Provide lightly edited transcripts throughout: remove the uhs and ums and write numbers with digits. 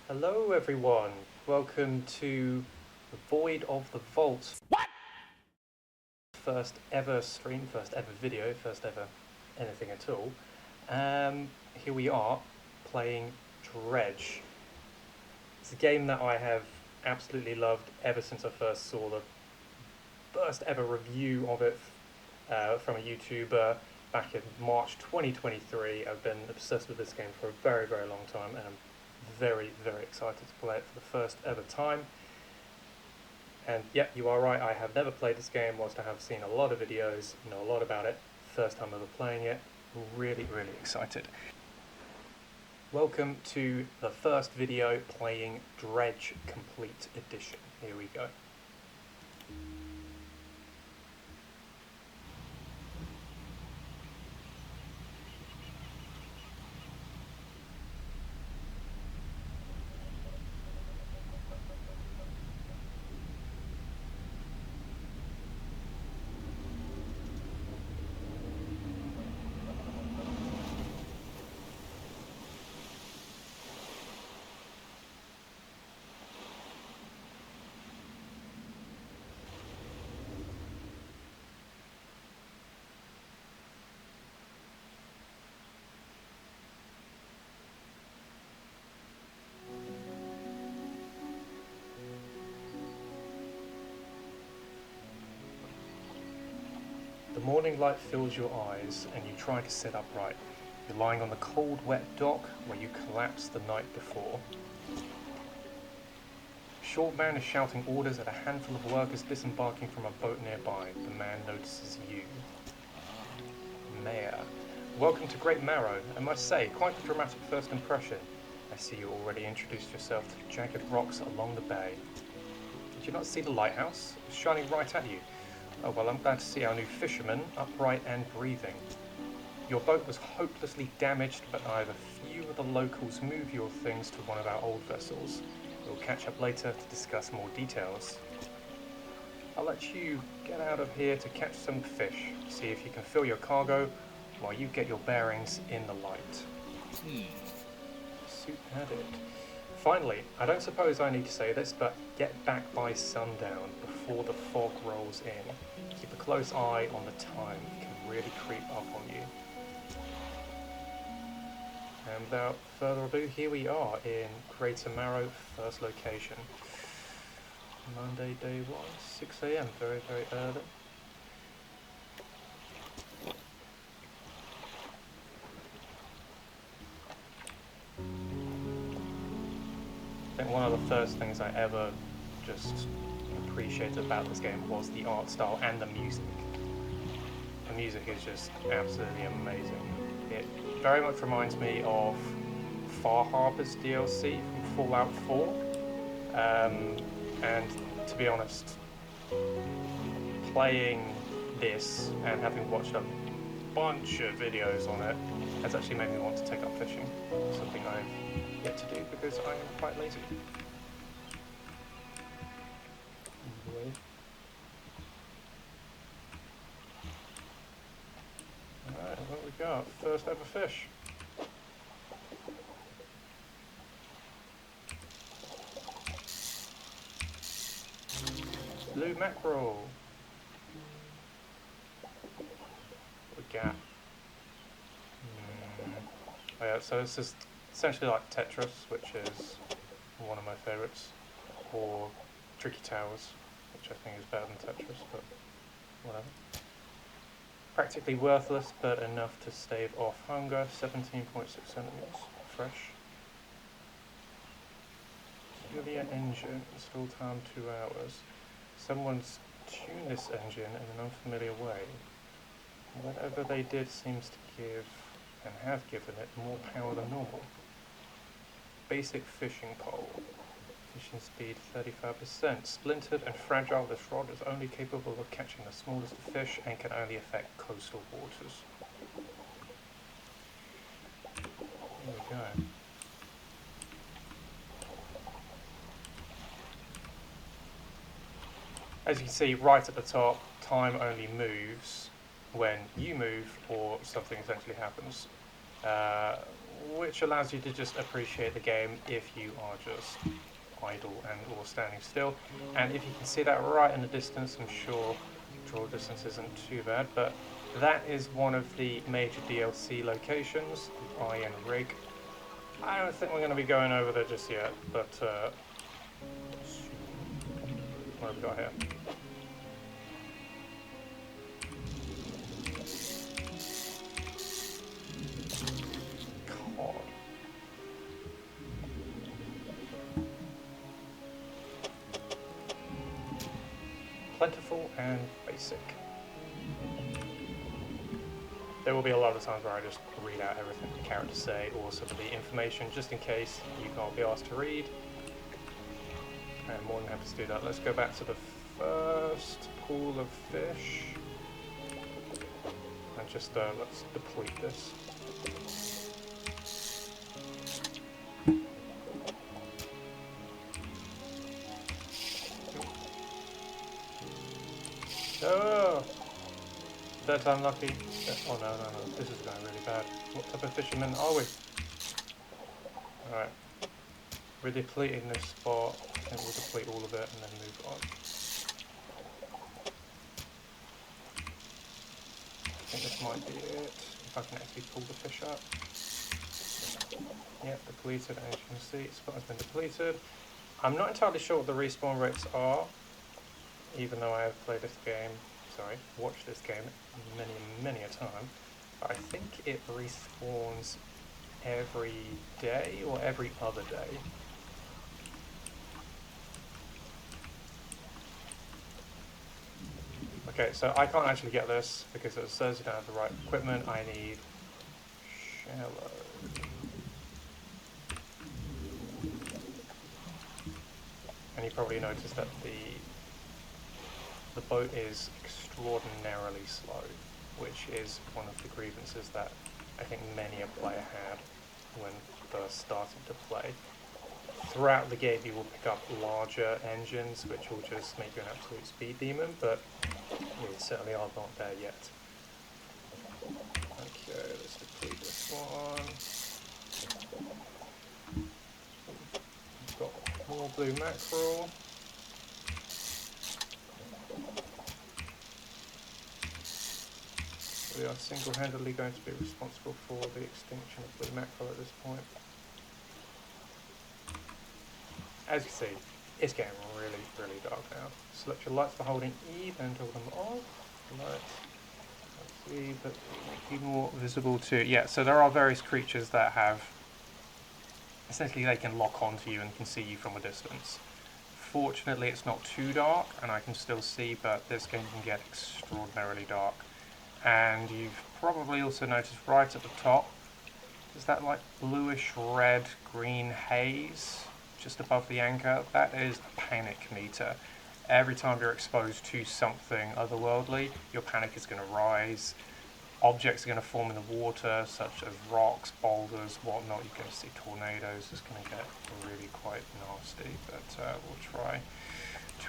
Hello everyone, welcome to the Void of the Vault. What? First ever stream, first ever video, first ever anything at all. Here we are, playing Dredge. It's a game that I have absolutely loved ever since I first saw the first ever review of it from a YouTuber back in March 2023. I've been obsessed with this game for a very, very long time, and I'm very, very excited to play it for the first ever time. And yeah, you are right, I have never played this game, whilst I have seen a lot of videos, know a lot about it. First time ever playing it, really, really excited. Welcome to the first video playing Dredge Complete Edition. Here we go. The morning light fills your eyes and you try to sit upright. You're lying on the cold, wet dock where you collapsed the night before. Short man is shouting orders at a handful of workers disembarking from a boat nearby. The man notices you. Mayor. Welcome to Great Marrow. I must say, quite a dramatic first impression. I see you already introduced yourself to the jagged rocks along the bay. Did you not see the lighthouse? It's shining right at you. Oh well, I'm glad to see our new fisherman, upright and breathing. Your boat was hopelessly damaged, but I have a few of the locals move your things to one of our old vessels. We'll catch up later to discuss more details. I'll let you get out of here to catch some fish. See if you can fill your cargo while you get your bearings in the light. Suit added. Finally, I don't suppose I need to say this, but get back by sundown before the fog rolls in. Keep a close eye on the time, it can really creep up on you. And without further ado, here we are in Greater Marrow, first location. Monday, day 1, 6 AM, very, very early. I think one of the first things I ever just appreciated about this game was the art style and the music. The music is just absolutely amazing. It very much reminds me of Far Harbor's DLC from Fallout 4. And to be honest, playing this and having watched a bunch of videos on it has actually made me want to take up fishing, something I've yet to do because I'm quite lazy. Alright, what we got? First ever fish. Blue mackerel. What we got? Oh yeah, so this is essentially like Tetris, which is one of my favourites, or Tricky Towers, which I think is better than Tetris, but whatever. Practically worthless, but enough to stave off hunger. 17.6 centimeters, fresh. Peculiar engine, install time 2 hours. Someone's tuned this engine in an unfamiliar way. Whatever they did seems to give, and have given it, more power than normal. Basic fishing pole. Fishing speed 35%. Splintered and fragile, this rod is only capable of catching the smallest fish and can only affect coastal waters. There we go. As you can see right at the top, time only moves when you move or something essentially happens. which allows you to just appreciate the game if you are just idle and or standing still. And if you can see that right in the distance, I'm sure draw distance isn't too bad, but that is one of the major DLC locations, the Iron Rig. I don't think we're going to be going over there just yet, but what have we got here? Cod. Plentiful and basic. There will be a lot of times where I just read out everything the characters say, or some of the information, just in case you can't be asked to read. I'm more than happy to do that. Let's go back to the first pool of fish. And just, let's deplete this. Oh! That's unlucky. Oh no, no, no. This is going really bad. What type of fishermen are we? Alright. We're depleting this spot. I think we'll deplete all of it and then move on. I think this might be it. If I can actually pull the fish up. Yep, depleted, as you can see. Spot has been depleted. I'm not entirely sure what the respawn rates are, even though I have played this game, watched this game many a time. But I think it respawns every day or every other day. Okay, so I can't actually get this because it says you don't have the right equipment. I need shallow. And you probably noticed that the boat is extraordinarily slow, which is one of the grievances that I think many a player had when first starting to play. Throughout the game you will pick up larger engines which will just make you an absolute speed demon, but we certainly are not there yet. Okay, let's deplete this one. We've got more blue mackerel. We are single-handedly going to be responsible for the extinction of blue mackerel at this point. As you see, it's getting really dark now. Select your lights for holding E, then toggle them off. Let's see, but make you more visible too. Yeah, so there are various creatures that have, essentially they can lock onto you and can see you from a distance. Fortunately it's not too dark and I can still see, but this game can get extraordinarily dark. And you've probably also noticed right at the top, is that like bluish red green haze just above the anchor? That is the panic meter. Every time you're exposed to something otherworldly, your panic is going to rise. Objects are going to form in the water, such as rocks, boulders, whatnot. You're going to see tornadoes. It's going to get really quite nasty, but we'll try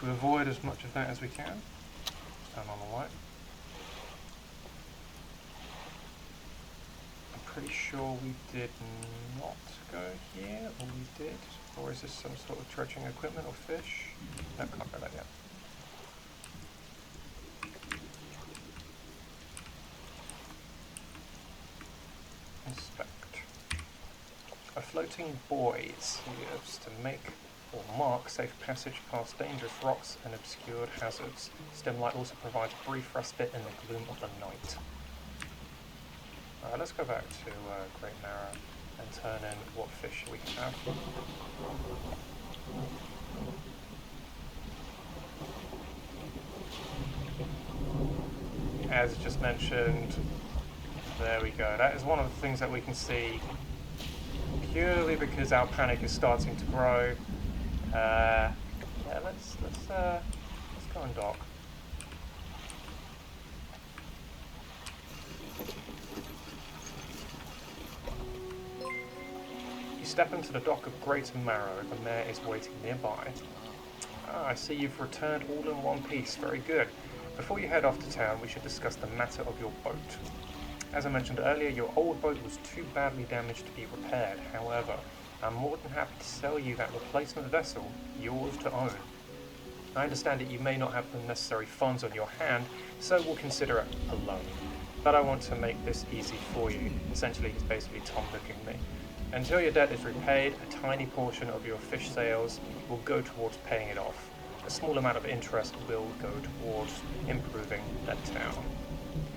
to avoid as much of that as we can. Turn on the light. Pretty sure we did not go here, or we did, or is this some sort of dredging equipment or fish? No, can't go there yet. Inspect. A floating buoy is used to make or mark safe passage past dangerous rocks and obscured hazards. Stem light also provides brief respite in the gloom of the night. Alright, let's go back to Great Narrow and turn in what fish we have. As just mentioned, there we go. That is one of the things that we can see purely because our panic is starting to grow. Yeah, let's go and dock. Step into the dock of Greater Marrow. The mayor is waiting nearby. Ah, I see you've returned all in one piece. Very good. Before you head off to town, we should discuss the matter of your boat. As I mentioned earlier, your old boat was too badly damaged to be repaired. However, I'm more than happy to sell you that replacement vessel, yours to own. I understand that you may not have the necessary funds on your hand, so we'll consider it a loan. But I want to make this easy for you. Essentially, he's basically Tom Nooking me. Until your debt is repaid, a tiny portion of your fish sales will go towards paying it off. A small amount of interest will go towards improving that town.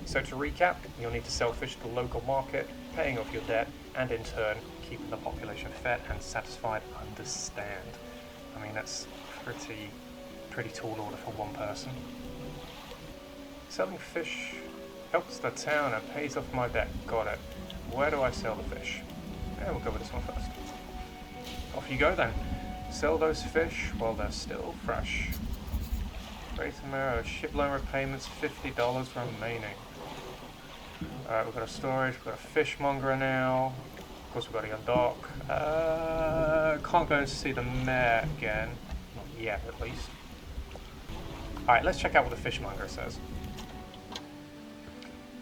So to recap, you'll need to sell fish to the local market, paying off your debt, and in turn, keeping the population fed and satisfied. Understand. I mean, that's pretty tall order for one person. Selling fish helps the town and pays off my debt. Got it. Where do I sell the fish? Yeah, we'll go with this one first. Off you go then. Sell those fish while they're still fresh. Great America, ship loan repayments, $50 remaining. Alright, we've got a storage, we've got a fishmonger now. Of course, we've got a young dock. Can't go and see the mayor again. Not yet, at least. Alright, let's check out what the fishmonger says.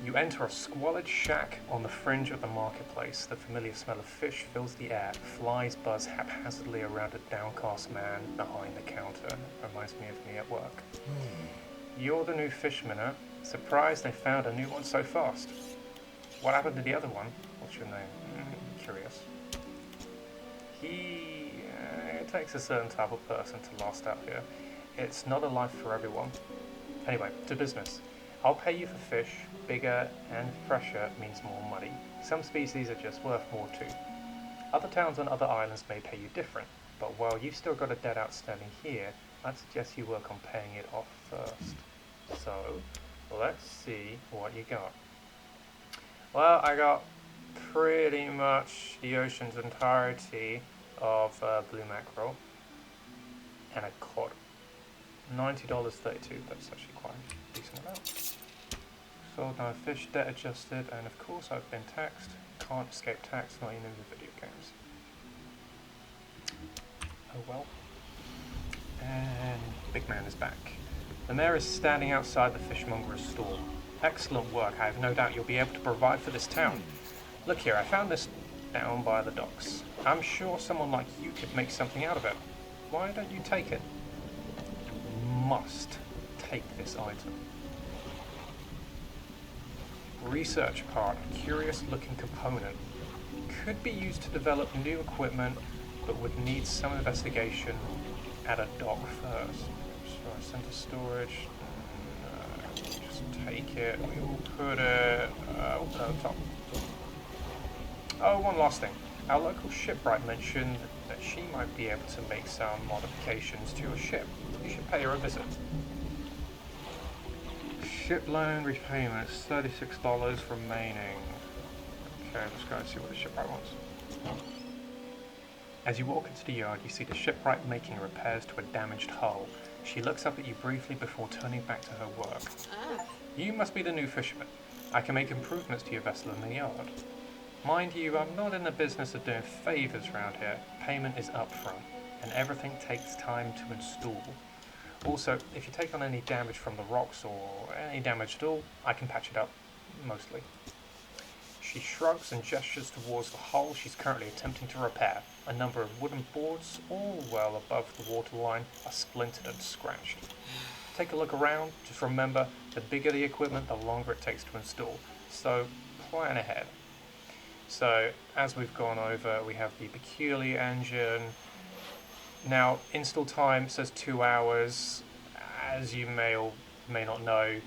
You enter a squalid shack on the fringe of the marketplace. The familiar smell of fish fills the air. Flies buzz haphazardly around a downcast man behind the counter. Reminds me of me at work. You're the new fishman, huh? Surprised they found a new one so fast. What happened to the other one? What's your name? Curious. It takes a certain type of person to last out here. It's not a life for everyone. Anyway, to business. I'll pay you for fish. Bigger and fresher means more money. Some species are just worth more too. Other towns on other islands may pay you different, but while you've still got a debt outstanding here, I'd suggest you work on paying it off first. So, let's see what you got. Well, I got pretty much the ocean's entirety of blue mackerel and a cod. $90.32, that's actually quite a decent amount. Sold no fish, debt adjusted, and of course I've been taxed. Can't escape tax, not even in the video games. Oh well. And Big Man is back. The mayor is standing outside the fishmonger's stall. Excellent work, I have no doubt you'll be able to provide for this town. Look here, I found this down by the docks. I'm sure someone like you could make something out of it. Why don't you take it? You must take this item. Research part, curious looking component. Could be used to develop new equipment, but would need some investigation at a dock first. So center storage. Just take it. We will put it at the top. Oh, one last thing. Our local shipwright mentioned that she might be able to make some modifications to your ship. You should pay her a visit. Ship loan repayments, $36 remaining. Okay, let's go and see what the shipwright wants. As you walk into the yard, you see the shipwright making repairs to a damaged hull. She looks up at you briefly before turning back to her work. You must be the new fisherman. I can make improvements to your vessel in the yard. Mind you, I'm not in the business of doing favours around here. Payment is upfront, and everything takes time to install. Also, if you take on any damage from the rocks or any damage at all, I can patch it up, mostly. She shrugs and gestures towards the hull she's currently attempting to repair. A number of wooden boards, all well above the waterline, are splintered and scratched. Take a look around, just remember, the bigger the equipment, the longer it takes to install, so plan ahead. So, as we've gone over, we have the peculiar engine. Now, install time says 2 hours. As you may or may not know,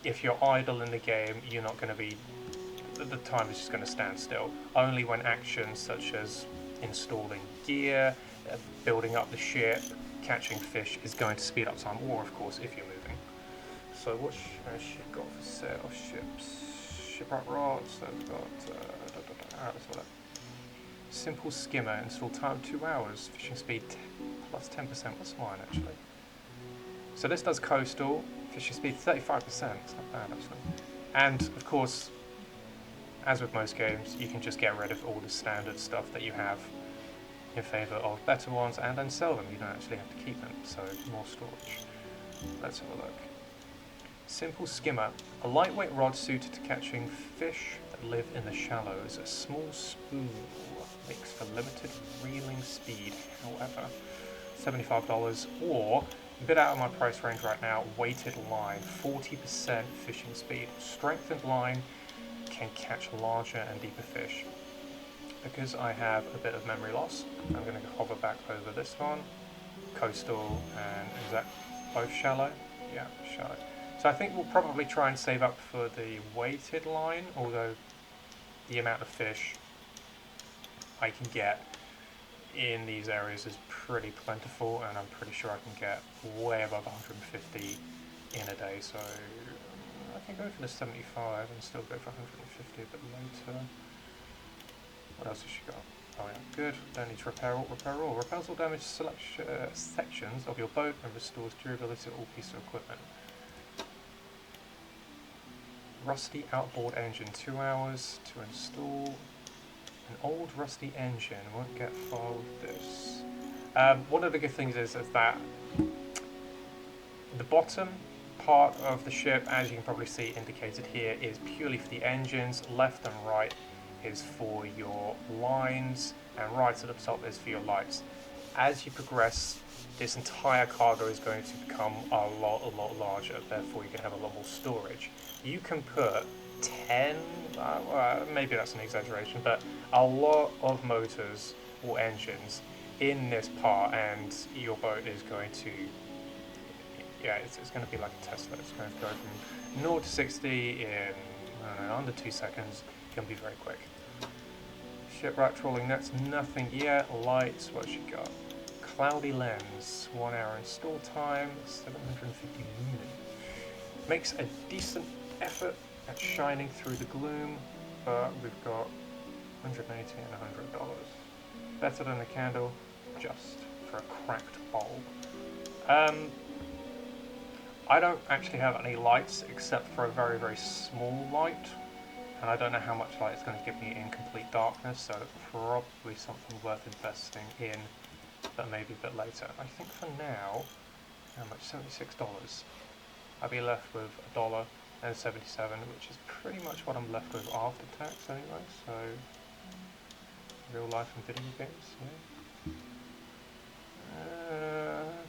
if you're idle in the game, you're not going to be... the time is just going to stand still. Only when actions such as installing gear, building up the ship, catching fish is going to speed up time, or of course if you're moving. So what's ship got for sale? Shipwright rods, so we've got... alright, let's have a look. Simple skimmer, install time 2 hours, fishing speed plus 10%, that's fine actually. So this does coastal, fishing speed 35%, it's not bad actually. And of course, as with most games, you can just get rid of all the standard stuff that you have in favour of better ones and then sell them. You don't actually have to keep them, so more storage. Let's have a look. Simple skimmer, a lightweight rod suited to catching fish that live in the shallows. A small spool makes for limited reeling speed, however. $75, or a bit out of my price range right now, weighted line, 40% fishing speed. Strengthened line can catch larger and deeper fish. Because I have a bit of memory loss, I'm going to hover back over this one, coastal, and is that both shallow? Yeah, shallow. So I think we'll probably try and save up for the weighted line, although the amount of fish I can get in these areas is pretty plentiful, and I'm pretty sure I can get way above 150 in a day, so I can go for the 75 and still go for 150 a bit later. What else has she got? Oh yeah, good. Don't need to repair all. Repair all. Repairs all damaged sections of your boat and restores durability to all pieces of equipment. Rusty outboard engine, 2 hours to install. An old rusty engine, won't get far with this. One of the good things is that the bottom part of the ship, as you can probably see indicated here, is purely for the engines. Left and right is for your lines, and right at the top is for your lights. As you progress, this entire cargo is going to become a lot larger, therefore you can have a lot more storage. You can put 10, maybe that's an exaggeration, but a lot of motors or engines in this part, and your boat is going to, yeah, it's going to be like a Tesla. It's going to go from 0 to 60 in, I don't know, under 2 seconds. It's going to be very quick. Shipwright trawling nets, nothing yet. Lights, what's she got? Cloudy lens, 1 hour install time, 750 lumen. Makes a decent effort at shining through the gloom, but we've got 180 and $100. Better than a candle, just for a cracked bulb. I don't actually have any lights except for a very small light, and I don't know how much light it's going to give me in complete darkness, so probably something worth investing in, but maybe a bit later. I think for now, how much? $76. I'll be left with $1 and 77, which is pretty much what I'm left with after tax anyway, so real life and video games, yeah.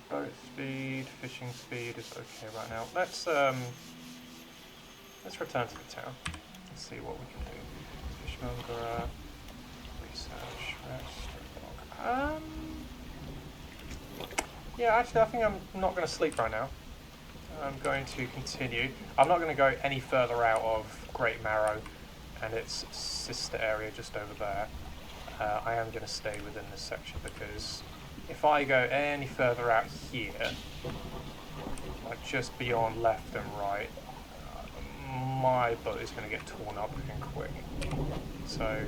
Boat speed, fishing speed is okay right now. Let's return to the town. Let's see what we can do. Fishmonger, research, rest, yeah, actually I think I'm not going to sleep right now. I'm going to continue. I'm not going to go any further out of Great Marrow and its sister area just over there. I am going to stay within this section, because if I go any further out here, like just beyond left and right, my boat is going to get torn up and quick. So,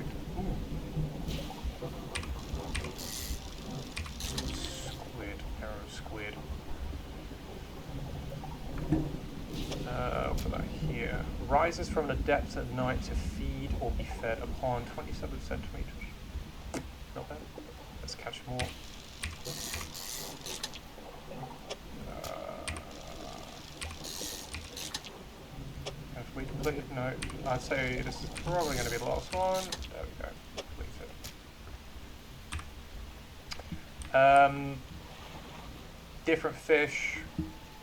squid, arrow squid. Put that here. Rises from the depths at night to feed or be fed upon 27 centimeters. Not bad. Let's catch more. Have we completed? No. I'd say this is probably going to be the last one. There we go. Completed. Different fish,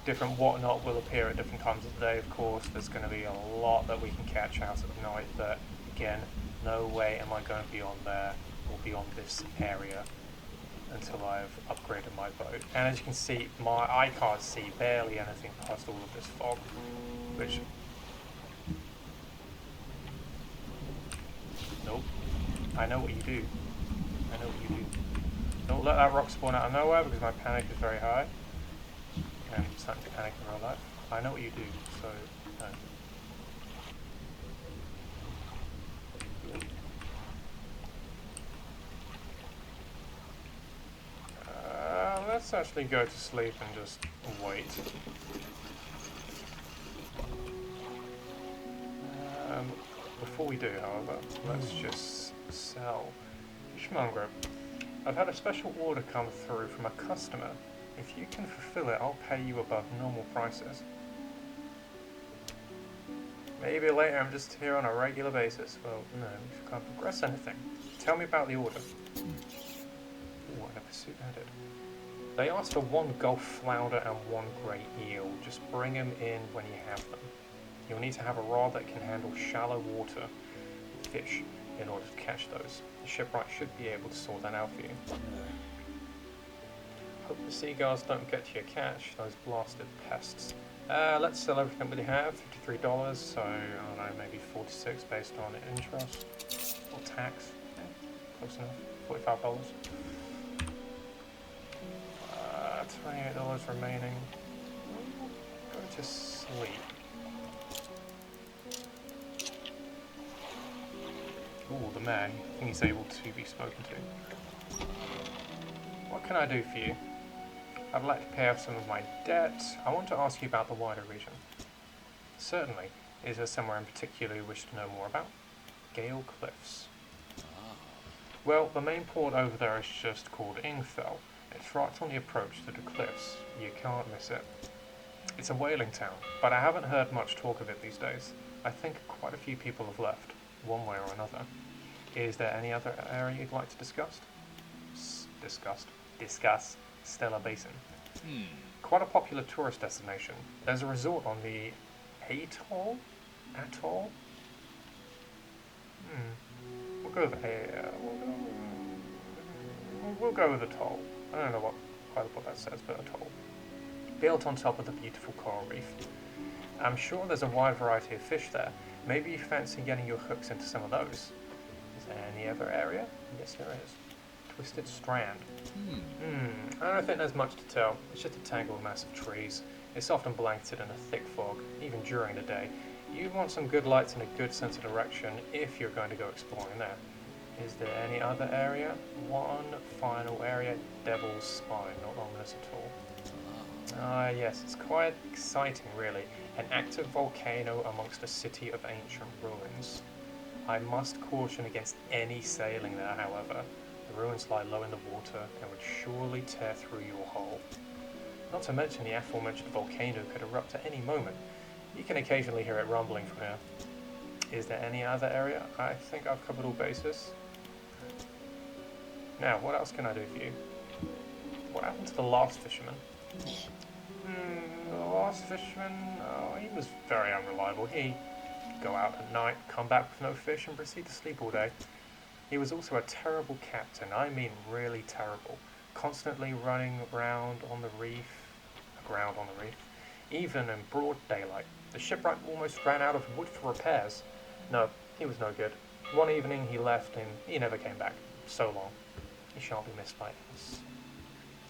different whatnot will appear at different times of the day, of course. There's going to be a lot that we can catch out at night, but again, no way am I going to be on there or be on this area until I've upgraded my boat. And as you can see, I can't see barely anything past all of this fog, which... Nope. I know what you do. I know what you do. Don't let that rock spawn out of nowhere, because my panic is very high. And I'm starting to panic in real life. I know what you do, so no. Let's actually go to sleep and just wait. Before we do, however, let's just sell. Fishmonger, I've had a special order come through from a customer. If you can fulfill it, I'll pay you above normal prices. Maybe later I'm just here on a regular basis. Well, no, you can't progress anything. Tell me about the order. Ooh, and a pursuit added. They asked for 1 Gulf flounder and 1 grey eel. Just bring them in when you have them. You'll need to have a rod that can handle shallow water fish in order to catch those. The shipwright should be able to sort that out for you. Hope the seagulls don't get to your catch, those blasted pests. Let's sell everything we have, $53, so I don't know, maybe 46 based on interest or tax. Yeah, close enough. $45. $28 remaining. Go to sleep. Ooh, the man. I think he's able to be spoken to. What can I do for you? I'd like to pay off some of my debt. I want to ask you about the wider region. Certainly. Is there somewhere in particular you wish to know more about? Gale Cliffs. Well, the main port over there is just called Ingfell. It's right on the approach to the cliffs. You can't miss it. It's a whaling town, but I haven't heard much talk of it these days. I think quite a few people have left, one way or another. Is there any other area you'd like to discuss? Discuss Stellar Basin. Quite a popular tourist destination. There's a resort on the Atoll? We'll go with we'll go with Atoll. I don't know what that says, but Atoll. Built on top of the beautiful coral reef. I'm sure there's a wide variety of fish there. Maybe you fancy getting your hooks into some of those. Is there any other area? Yes, there is. Twisted Strand. I don't think there's much to tell. It's just a tangle of massive trees. It's often blanketed in a thick fog, even during the day. You want some good lights and a good sense of direction if you're going to go exploring there. Is there any other area? One final area, Devil's Spine, not ominous at all. Yes, it's quite exciting really. An active volcano amongst a city of ancient ruins. I must caution against any sailing there, however. The ruins lie low in the water and would surely tear through your hull. Not to mention the aforementioned volcano could erupt at any moment. You can occasionally hear it rumbling from here. Is there any other area? I think I've covered all bases. Now, what else can I do for you? What happened to the last fisherman? The last fisherman, he was very unreliable. He'd go out at night, come back with no fish and proceed to sleep all day. He was also a terrible captain, I mean really terrible. Constantly running around on the reef, aground on the reef, even in broad daylight. The shipwright almost ran out of wood for repairs. No, he was no good. One evening he left and he never came back. So long. He shan't be missed by us.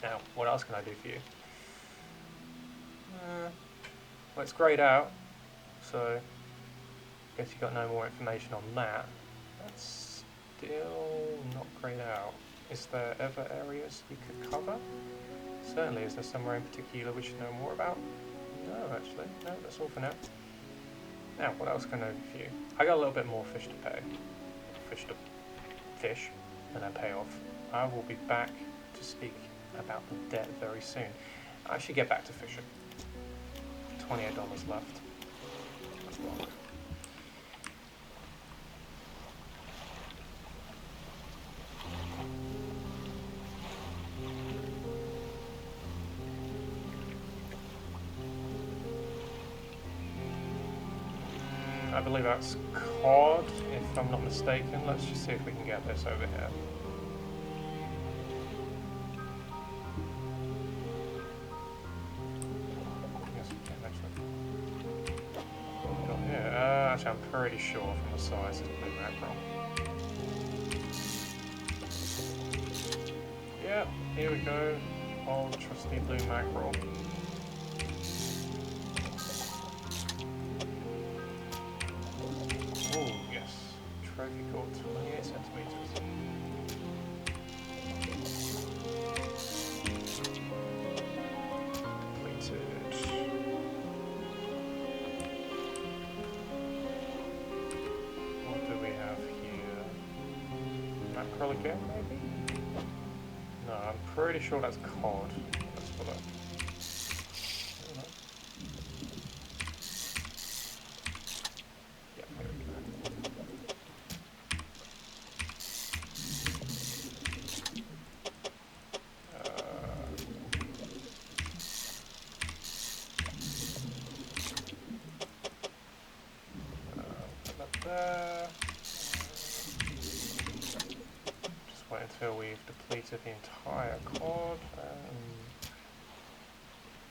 Now, what else can I do for you? Well, it's greyed out, so I guess you got no more information on that. That's still not greyed out. Is there ever areas you could cover? Certainly. Is there somewhere in particular we should know more about? No, actually. No, that's all for now. Now, what else can I do for you? I got a little bit more fish to pay. Fish, and then pay off. I will be back to speak about the debt very soon. I should get back to fishing. $28 left. I believe that's cod, if I'm not mistaken. Let's just see if we can get this over here. Yes, we can actually. What have we got here? Actually, I'm pretty sure from the size it's blue mackerel. Yeah, here we go. Old trusty blue mackerel. Oh, yes. Trophy caught 28 centimeters. Completed. What do we have here? Mackerel again, maybe? No, I'm pretty sure that's cod. Let's have a look. depleted the entire cord.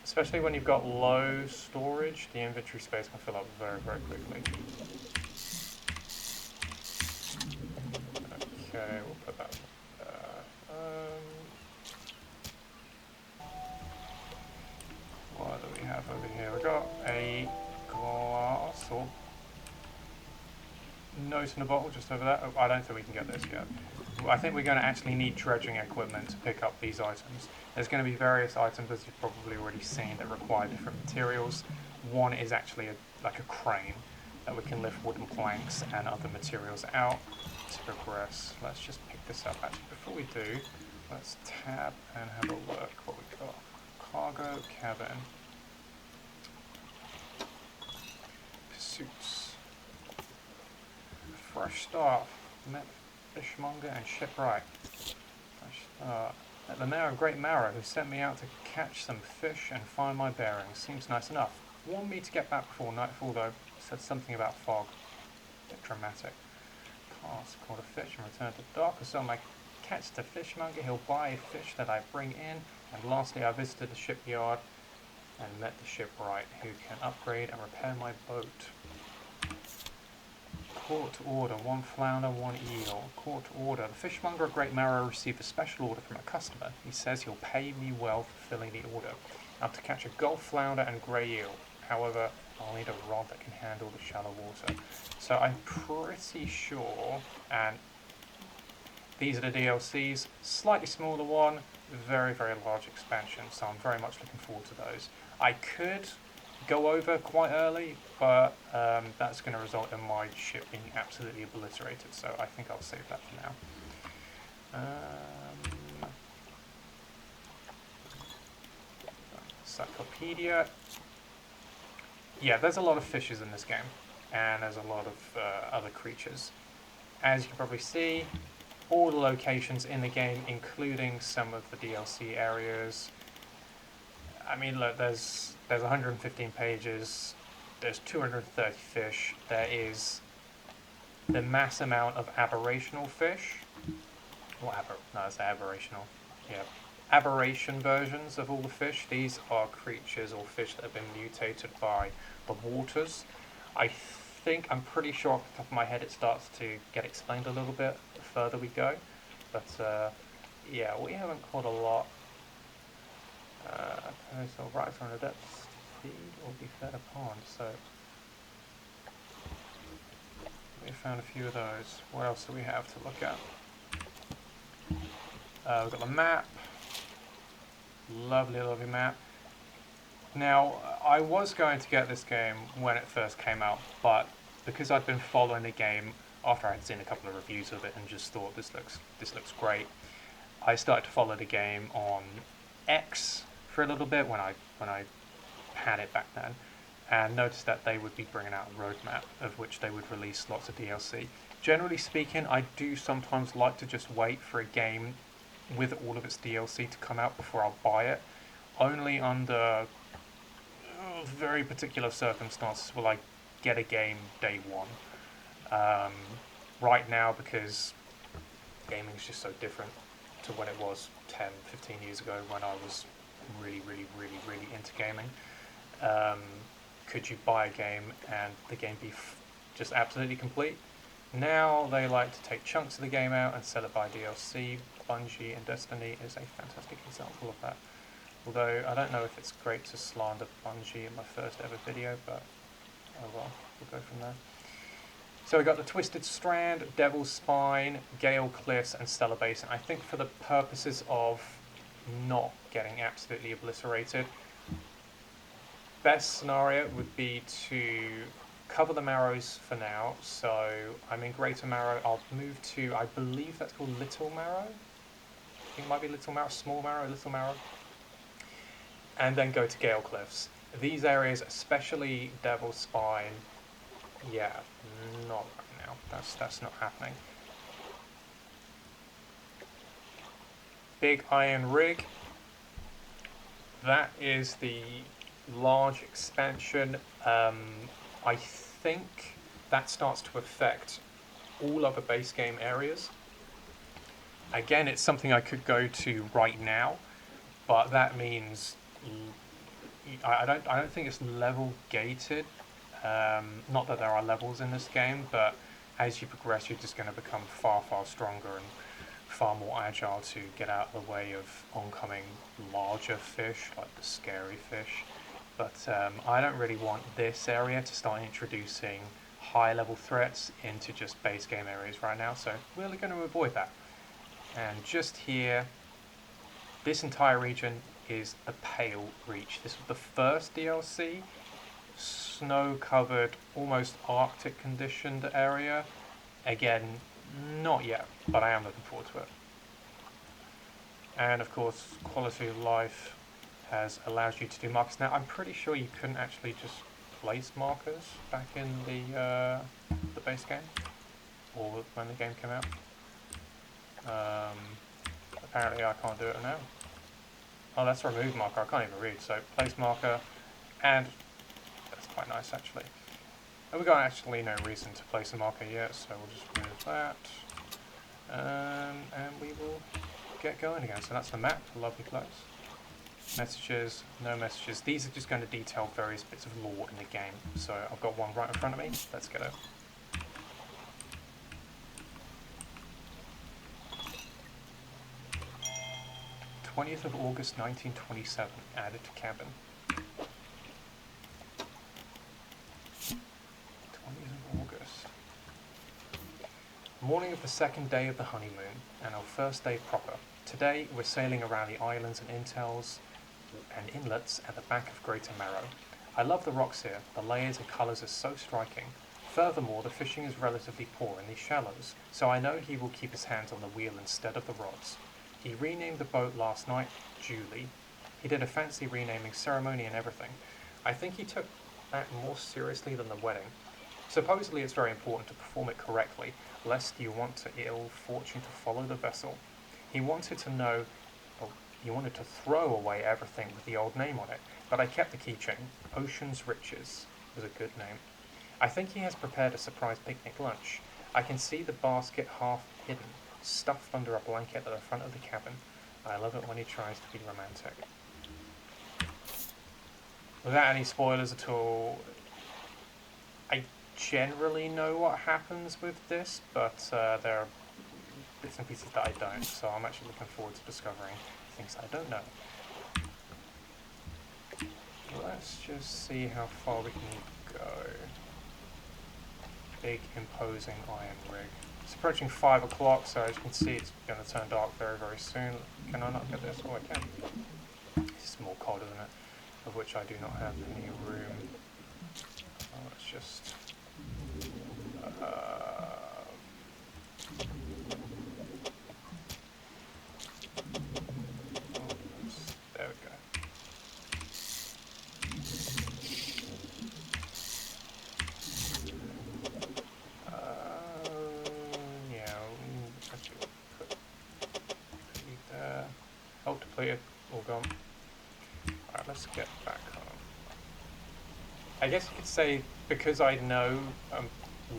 Especially when you've got low storage, the inventory space can fill up very, very quickly. Okay, we'll put that there. What do we have over here? We've got a glass, or note in a bottle just over there. Oh, I don't think we can get this yet. I think we're going to actually need dredging equipment to pick up these items. There's going to be various items, as you've probably already seen, that require different materials. One is actually like a crane that we can lift wooden planks and other materials out to progress. Let's just pick this up. Actually, before we do, let's tab and have a look what we've got. Cargo cabin. Pursuits. Fresh start. Met fishmonger and shipwright. Fresh start. At the mayor of Great Marrow, who sent me out to catch some fish and find my bearings. Seems nice enough. Warned me to get back before nightfall, though. Said something about fog. A bit dramatic. Cast, caught a fish and returned to the dock. So I catch the fishmonger. He'll buy fish that I bring in. And lastly, I visited the shipyard and met the shipwright, who can upgrade and repair my boat. Court order, 1 flounder, 1 eel. Court order. The fishmonger of Great Marrow received a special order from a customer. He says he'll pay me well for filling the order. I'm to catch a gulf flounder and grey eel. However, I'll need a rod that can handle the shallow water. So I'm pretty sure, and these are the DLCs, slightly smaller one, very, very large expansion, so I'm very much looking forward to those. I could go over quite early, but that's going to result in my ship being absolutely obliterated, so I think I'll save that for now. Encyclopedia. Yeah, there's a lot of fishes in this game, and there's a lot of other creatures. As you can probably see, all the locations in the game, including some of the DLC areas. I mean, look, there's 115 pages, there's 230 fish, there is the mass amount of aberrational fish. No, it's aberrational. Yeah. Aberration versions of all the fish. These are creatures or fish that have been mutated by the waters. I'm pretty sure off the top of my head it starts to get explained a little bit the further we go. But yeah, we haven't caught a lot. So right on the depth feed or be fed a pond. So we found a few of those. What else do we have to look at? We've got the map. Lovely, lovely map. Now, I was going to get this game when it first came out, but because I'd been following the game after I had seen a couple of reviews of it and just thought this looks great, I started to follow the game on X for a little bit when I had it back then, and noticed that they would be bringing out a roadmap of which they would release lots of DLC. Generally speaking, I do sometimes like to just wait for a game with all of its DLC to come out before I'll buy it. Only under very particular circumstances will I get a game day one. Right now, because gaming is just so different to when it was 10, 15 years ago when I was really, really, really, really into gaming. Could you buy a game and the game be just absolutely complete? Now they like to take chunks of the game out and sell it by DLC. Bungie and Destiny is a fantastic example of that. Although I don't know if it's great to slander Bungie in my first ever video, but oh well, we'll go from there. So we got the Twisted Strand, Devil's Spine, Gale Cliffs, and Stellar Basin. I think for the purposes of not getting absolutely obliterated, best scenario would be to cover the Marrows for now. So I'm in Greater Marrow. I'll move to, I believe that's called Little Marrow. I think it might be Little Marrow, Small Marrow, Little Marrow. And then go to Gale Cliffs. These areas, especially Devil's Spine, yeah, not right now. That's not happening. Big Iron Rig. That is the large expansion. I think that starts to affect all other base game areas. Again, it's something I could go to right now, but that means I don't think it's level gated. Not that there are levels in this game, but as you progress, you're just going to become far, far stronger and far more agile to get out of the way of oncoming larger fish, like the scary fish. But I don't really want this area to start introducing high level threats into just base game areas right now, so we're going to avoid that. And just here, this entire region is a Pale Reach. This was the first DLC, snow-covered, almost Arctic conditioned area. Again, not yet, but I am looking forward to it. And of course, quality of life has allowed you to do markers. Now, I'm pretty sure you couldn't actually just place markers back in the base game, or when the game came out. Apparently I can't do it now. Oh, that's a remove marker. I can't even read. So place marker, and that's quite nice actually. And we got actually no reason to place a marker yet, so we'll just remove that, and we will get going again. So that's the map. Lovely close. Messages, no messages. These are just going to detail various bits of lore in the game. So I've got one right in front of me. Let's get it. th of August 1927, added to cabin. 20th of August. Morning of the second day of the honeymoon, and our first day proper. Today we're sailing around the islands and inlets at the back of Greater Marrow. I love the rocks here. The layers and colours are so striking. Furthermore, the fishing is relatively poor in these shallows, so I know he will keep his hands on the wheel instead of the rods. He renamed the boat last night Julie. He did a fancy renaming ceremony and everything. I think he took that more seriously than the wedding. Supposedly it's very important to perform it correctly, lest you want to ill fortune to follow the vessel. He wanted to know, he wanted to throw away everything with the old name on it, but I kept the keychain. Ocean's Riches was a good name. I think he has prepared a surprise picnic lunch. I can see the basket half hidden, stuffed under a blanket at the front of the cabin. I love it when he tries to be romantic. Without any spoilers at all, I generally know what happens with this, but there are bits and pieces that I don't, so I'm actually looking forward to discovering things I don't know. Let's just see how far we can go. Big, imposing iron rig. It's approaching 5 o'clock, so as you can see it's going to turn dark very, very soon. Can I not get this? Oh, I can. It's more cold, isn't it? Of which I do not have any room. Oh, let's just... there we go. Yeah, actually put you there. Oh, depleted, all gone. Alright, let's get back home. I guess you could say, because I know a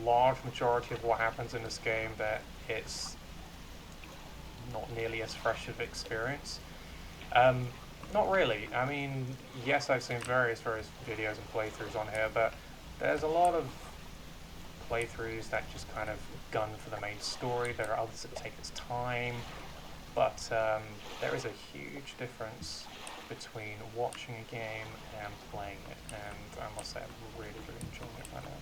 large majority of what happens in this game, that it's not nearly as fresh of an experience. Not really. I mean, yes, I've seen various videos and playthroughs on here, but there's a lot of playthroughs that just kind of gun for the main story. There are others that take its time, but there is a huge difference between watching a game and playing it, and I must say I'm really, really enjoying it right now.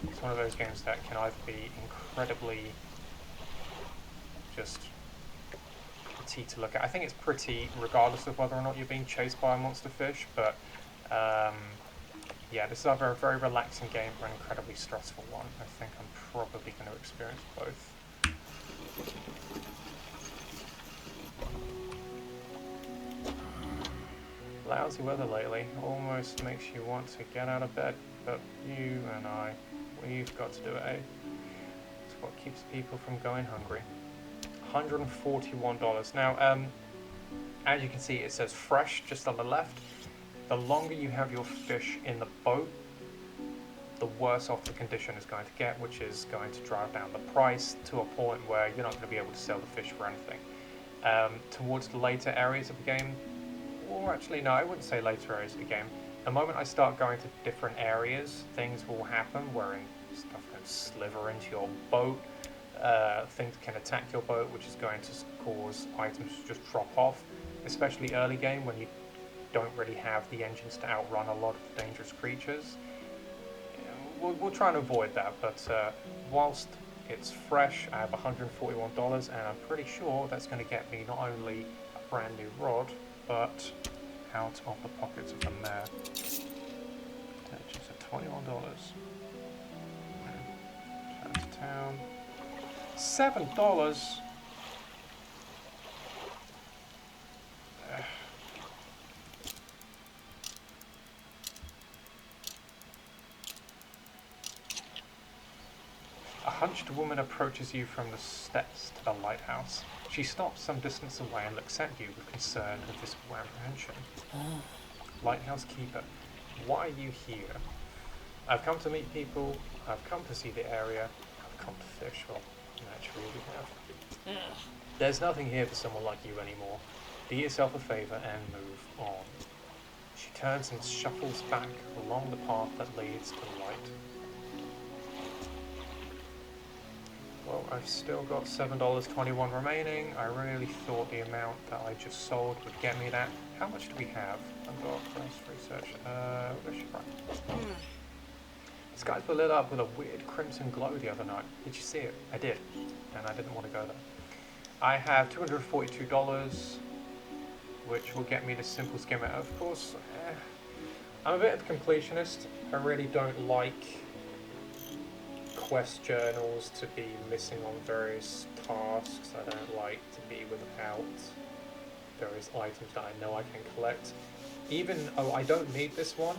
It's one of those games that can either be incredibly just pretty to look at. I think it's pretty regardless of whether or not you're being chased by a monster fish, but yeah, this is either a very relaxing game or an incredibly stressful one. I think I'm probably going to experience both. Lousy weather lately almost makes you want to get out of bed, but you and I, we've got to do it, eh? It's what keeps people from going hungry. $141. Now, as you can see, it says fresh just on the left. The longer you have your fish in the boat, the worse off the condition is going to get, which is going to drive down the price to a point where you're not going to be able to sell the fish for anything. Towards the later areas of the game, or actually no, I wouldn't say later areas of the game. The moment I start going to different areas, things will happen wherein stuff can sliver into your boat. Things can attack your boat, which is going to cause items to just drop off, especially early game when you don't really have the engines to outrun a lot of dangerous creatures. We'll try and avoid that, but whilst it's fresh, I have $141, and I'm pretty sure that's going to get me not only a brand new rod, but out of the pockets of the mare. Just at $21. Down to town. $7. A hunched woman approaches you from the steps to the lighthouse. She stops some distance away and looks at you with concern and visible apprehension. Lighthouse keeper, why are you here? I've come to meet people, I've come to see the area, I've come to fish. Well, naturally we have. There's nothing here for someone like you anymore. Do yourself a favour and move on. She turns and shuffles back along the path that leads to the light. Well, I've still got $7.21 remaining. I really thought the amount that I just sold would get me that. How much do we have? I've got first research. This guy's was lit up with a weird crimson glow the other night. Did you see it? I did, and I didn't want to go there. I have $242, which will get me the simple skimmer. Of course, I'm a bit of a completionist. I really don't like quest journals to be missing on various tasks. I don't like to be without various items that I know I can collect. Even though I don't need this one,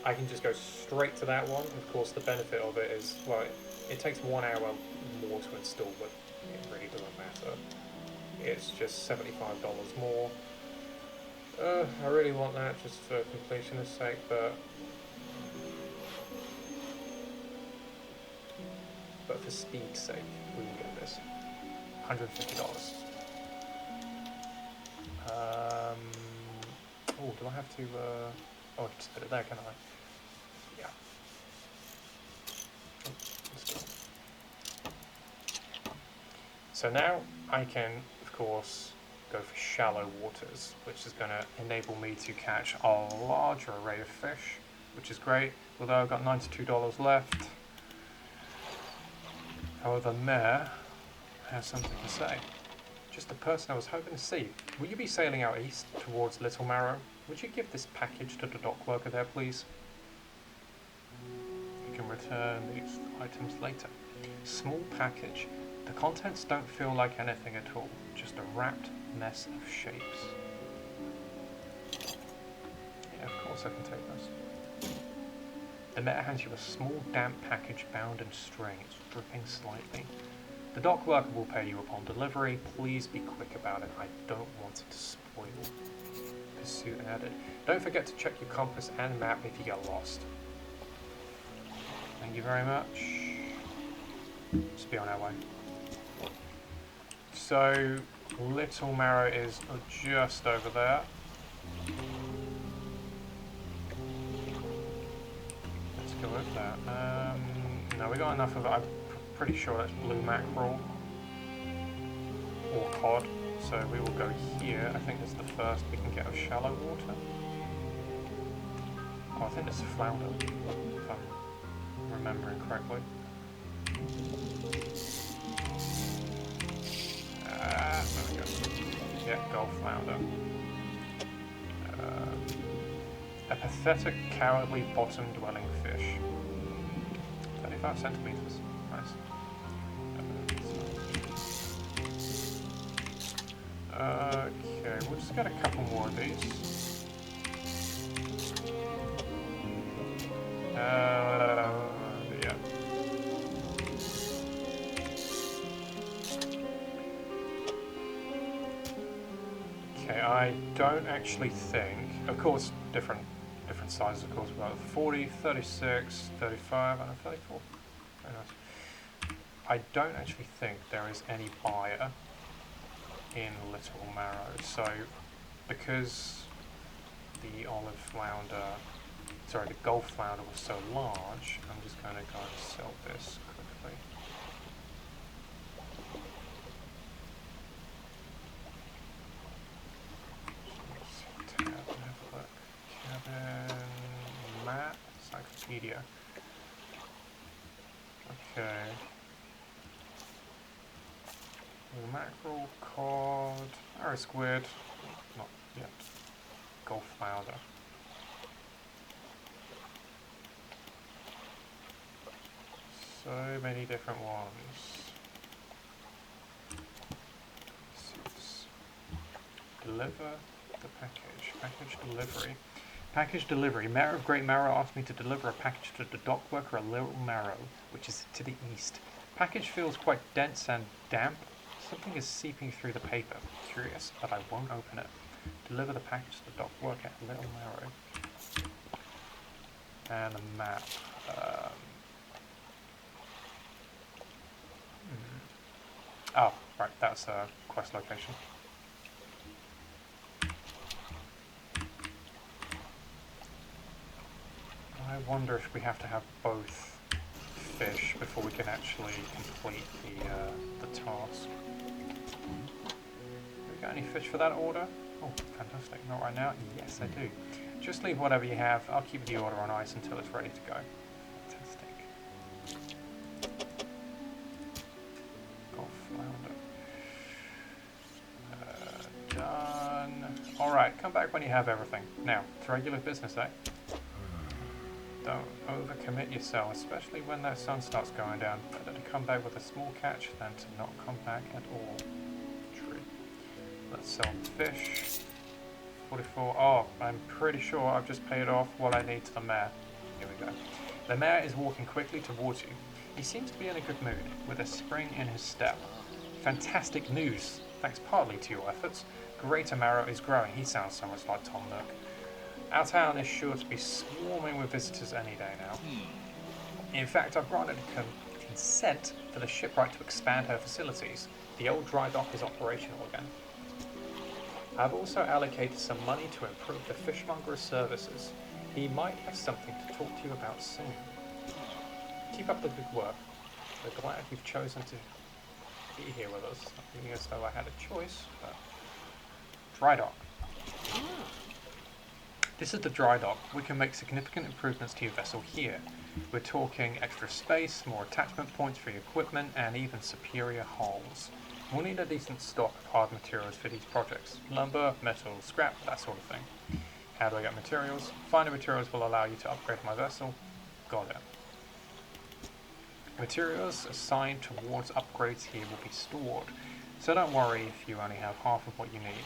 I can just go straight to that one. Of course, the benefit of it is, well, it takes 1 hour more to install, but it really doesn't matter. It's just $75 more. I really want that just for completionist's sake, but for speed's sake, we will get this. $150. Oh, do I have to, I can just put it there, can I? Yeah. Oh, let's go. So now I can, of course, go for shallow waters, which is going to enable me to catch a larger array of fish, which is great, although I've got $92 left. However, Mare has something to say. Just the person I was hoping to see. Will you be sailing out east towards Little Marrow? Would you give this package to the dock worker there, please? You can return these items later. Small package. The contents don't feel like anything at all. Just a wrapped mess of shapes. Yeah, of course I can take this. The Mare hands you a small, damp package bound in string. It's dripping slightly. The dock worker will pay you upon delivery. Please be quick about it. I don't want it to spoil. Pursuit added. Don't forget to check your compass and map if you get lost. Thank you very much. Let's be on our way. So, Little Marrow is just over there. Let's go with that. No, we got enough of it. I'm pretty sure that's blue mackerel or cod. So we will go here. I think this is the first we can get of shallow water. Oh, I think this is flounder, if I'm remembering correctly. There we go. Yeah, gold flounder. A pathetic, cowardly, bottom-dwelling fish. 35 centimeters. Nice. Okay, we'll just get a couple more of these. Yeah. Okay, I don't actually think, of course, different Different sizes, of course. We've got 40, 36, 35, and a 34. Very nice. I don't actually think there is any buyer in Little Marrow, so because the olive flounder, sorry, the Gulf flounder was so large, I'm just going to go and sell this quickly. Tab and have a look. Cabin map, encyclopedia. Okay. Mackerel, cod, arrow squid, not yet. Gulf flounder. So many different ones. Deliver the package. Package delivery. Package delivery. Mayor of Great Marrow asked me to deliver a package to the dock worker at Little Marrow, which is to the east. Package feels quite dense and damp. Something is seeping through the paper. Curious, but I won't open it. Deliver the package to the dock worker at Little Marrow. And a map. Oh, right, that's a quest location. I wonder if we have to have both fish before we can actually complete the task. Do we got any fish for that order? Oh, fantastic. Not right now? Yes, I do. Just leave whatever you have. I'll keep the order on ice until it's ready to go. Fantastic. Gulf flounder. Done. Alright, come back when you have everything. Now, it's regular business, eh? Don't overcommit yourself, especially when that sun starts going down. Better to come back with a small catch than to not come back at all. True. Let's sell fish. 44. Oh, I'm pretty sure I've just paid off what I need to the mayor. Here we go. The mayor is walking quickly towards you. He seems to be in a good mood, with a spring in his step. Fantastic news. Thanks partly to your efforts. Greater Marrow is growing. He sounds so much like Tom Nook. Our town is sure to be swarming with visitors any day now. In fact, I've granted consent for the shipwright to expand her facilities. The old dry dock is operational again. I've also allocated some money to improve the fishmonger's services. He might have something to talk to you about soon. Keep up the good work. We're glad you've chosen to be here with us. Not feeling as though I had a choice, but... Dry dock. This is the dry dock. We can make significant improvements to your vessel here. We're talking extra space, more attachment points for your equipment, and even superior hulls. We'll need a decent stock of hard materials for these projects. Lumber, metal, scrap, that sort of thing. How do I get materials? Finding materials will allow you to upgrade my vessel. Got it. Materials assigned towards upgrades here will be stored, so don't worry if you only have half of what you need.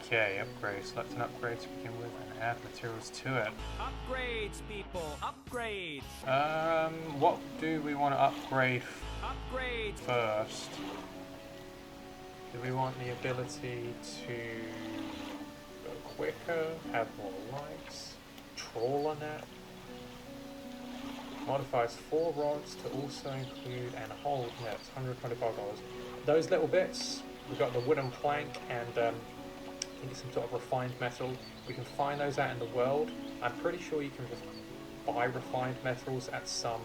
Okay, upgrades. Select an upgrade to begin with and add materials to it. Upgrades, people! Upgrades! What do we want to upgrade first? Do we want the ability to go quicker, have more lights, trawler net? Modifies 4 rods to also include and hold nets, $125. Those little bits, we've got the wooden plank and I think it's some sort of refined metal. We can find those out in the world. I'm pretty sure you can just buy refined metals at some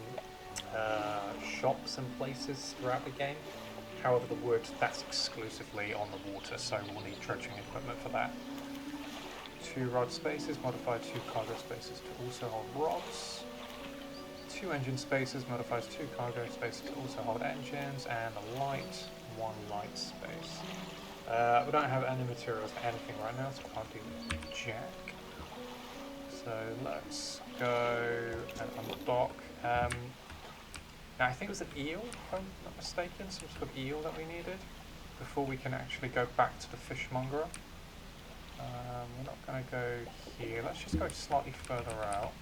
shops and places throughout the game. However, the wood, that's exclusively on the water, so we'll need dredging equipment for that. 2 rod spaces, modify 2 cargo spaces to also hold rods. 2 engine spaces, modifies 2 cargo spaces to also hold engines, and a light, 1 light space. We don't have any materials for anything right now, so we can't do jack. So let's go and unlock. Now I think it was an eel, if I'm not mistaken, some sort of eel that we needed before we can actually go back to the fishmonger. We're not going to go here, let's just go slightly further out.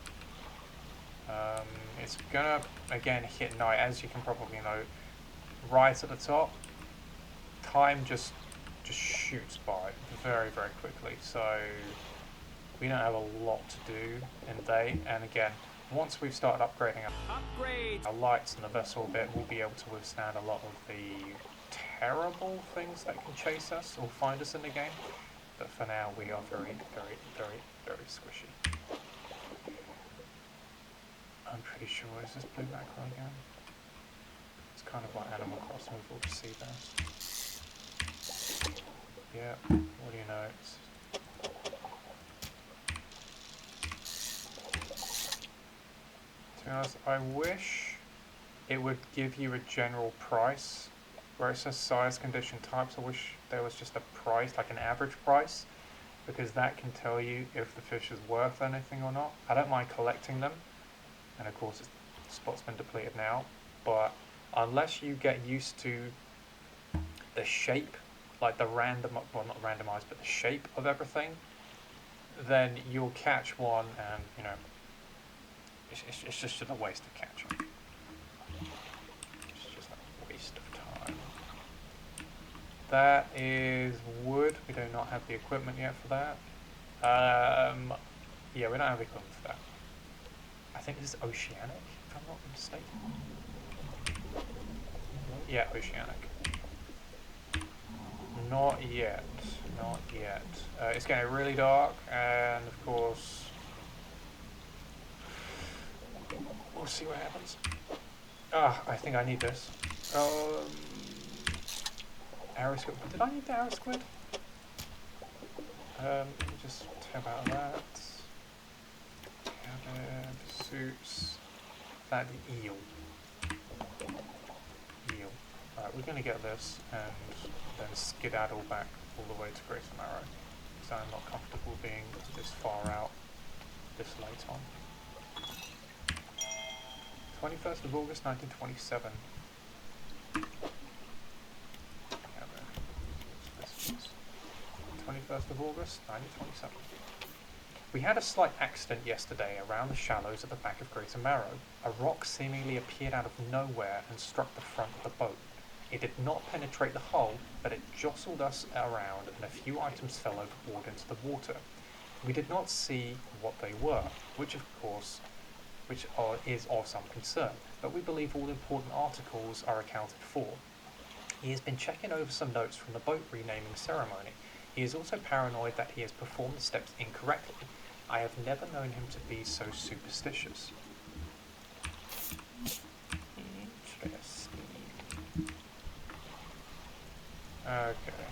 It's going to, again, hit night, as you can probably know, right at the top. Time just just shoots by very, very quickly. So we don't have a lot to do in the day. And again, once we've started upgrading our lights and the vessel a bit, we'll be able to withstand a lot of the terrible things that can chase us or find us in the game. But for now, we are very, very, very, very squishy. I'm pretty sure, is this blue mackerel again? It's kind of like Animal Crossing, we've all just seen that. Yeah, what do you know? To be honest, I wish it would give you a general price where it says size, condition, types. I wish there was just a price, like an average price, because that can tell you if the fish is worth anything or not. I don't mind collecting them, and of course the spot's been depleted now, but unless you get used to the shape, like the random, well not randomized, but the shape of everything, then you'll catch one and, you know, it's just a waste of catching. It's just a waste of time. That is wood. We do not have the equipment yet for that. Yeah, we don't have the equipment for that. I think this is oceanic, if I'm not mistaken. Yeah, oceanic. Not yet. Not yet. It's getting really dark, and of course, we'll see what happens. Ah, I think I need this. Arrow squid. Did I need the arrow squid? Let me just tab out of that. Cabin, suits. That eel. Eel. Alright, we're gonna get this and then skedaddle back all the way to Great Marrow. So I'm not comfortable being this far out this late on. 21st of August 1927. 21st of August 1927. We had a slight accident yesterday around the shallows at the back of Greater Marrow. A rock seemingly appeared out of nowhere and struck the front of the boat. It did not penetrate the hull, but it jostled us around and a few items fell overboard into the water. We did not see what they were, which is of some concern, but we believe all important articles are accounted for. He has been checking over some notes from the boat renaming ceremony. He is also paranoid that he has performed the steps incorrectly. I have never known him to be so superstitious. Interesting. Okay,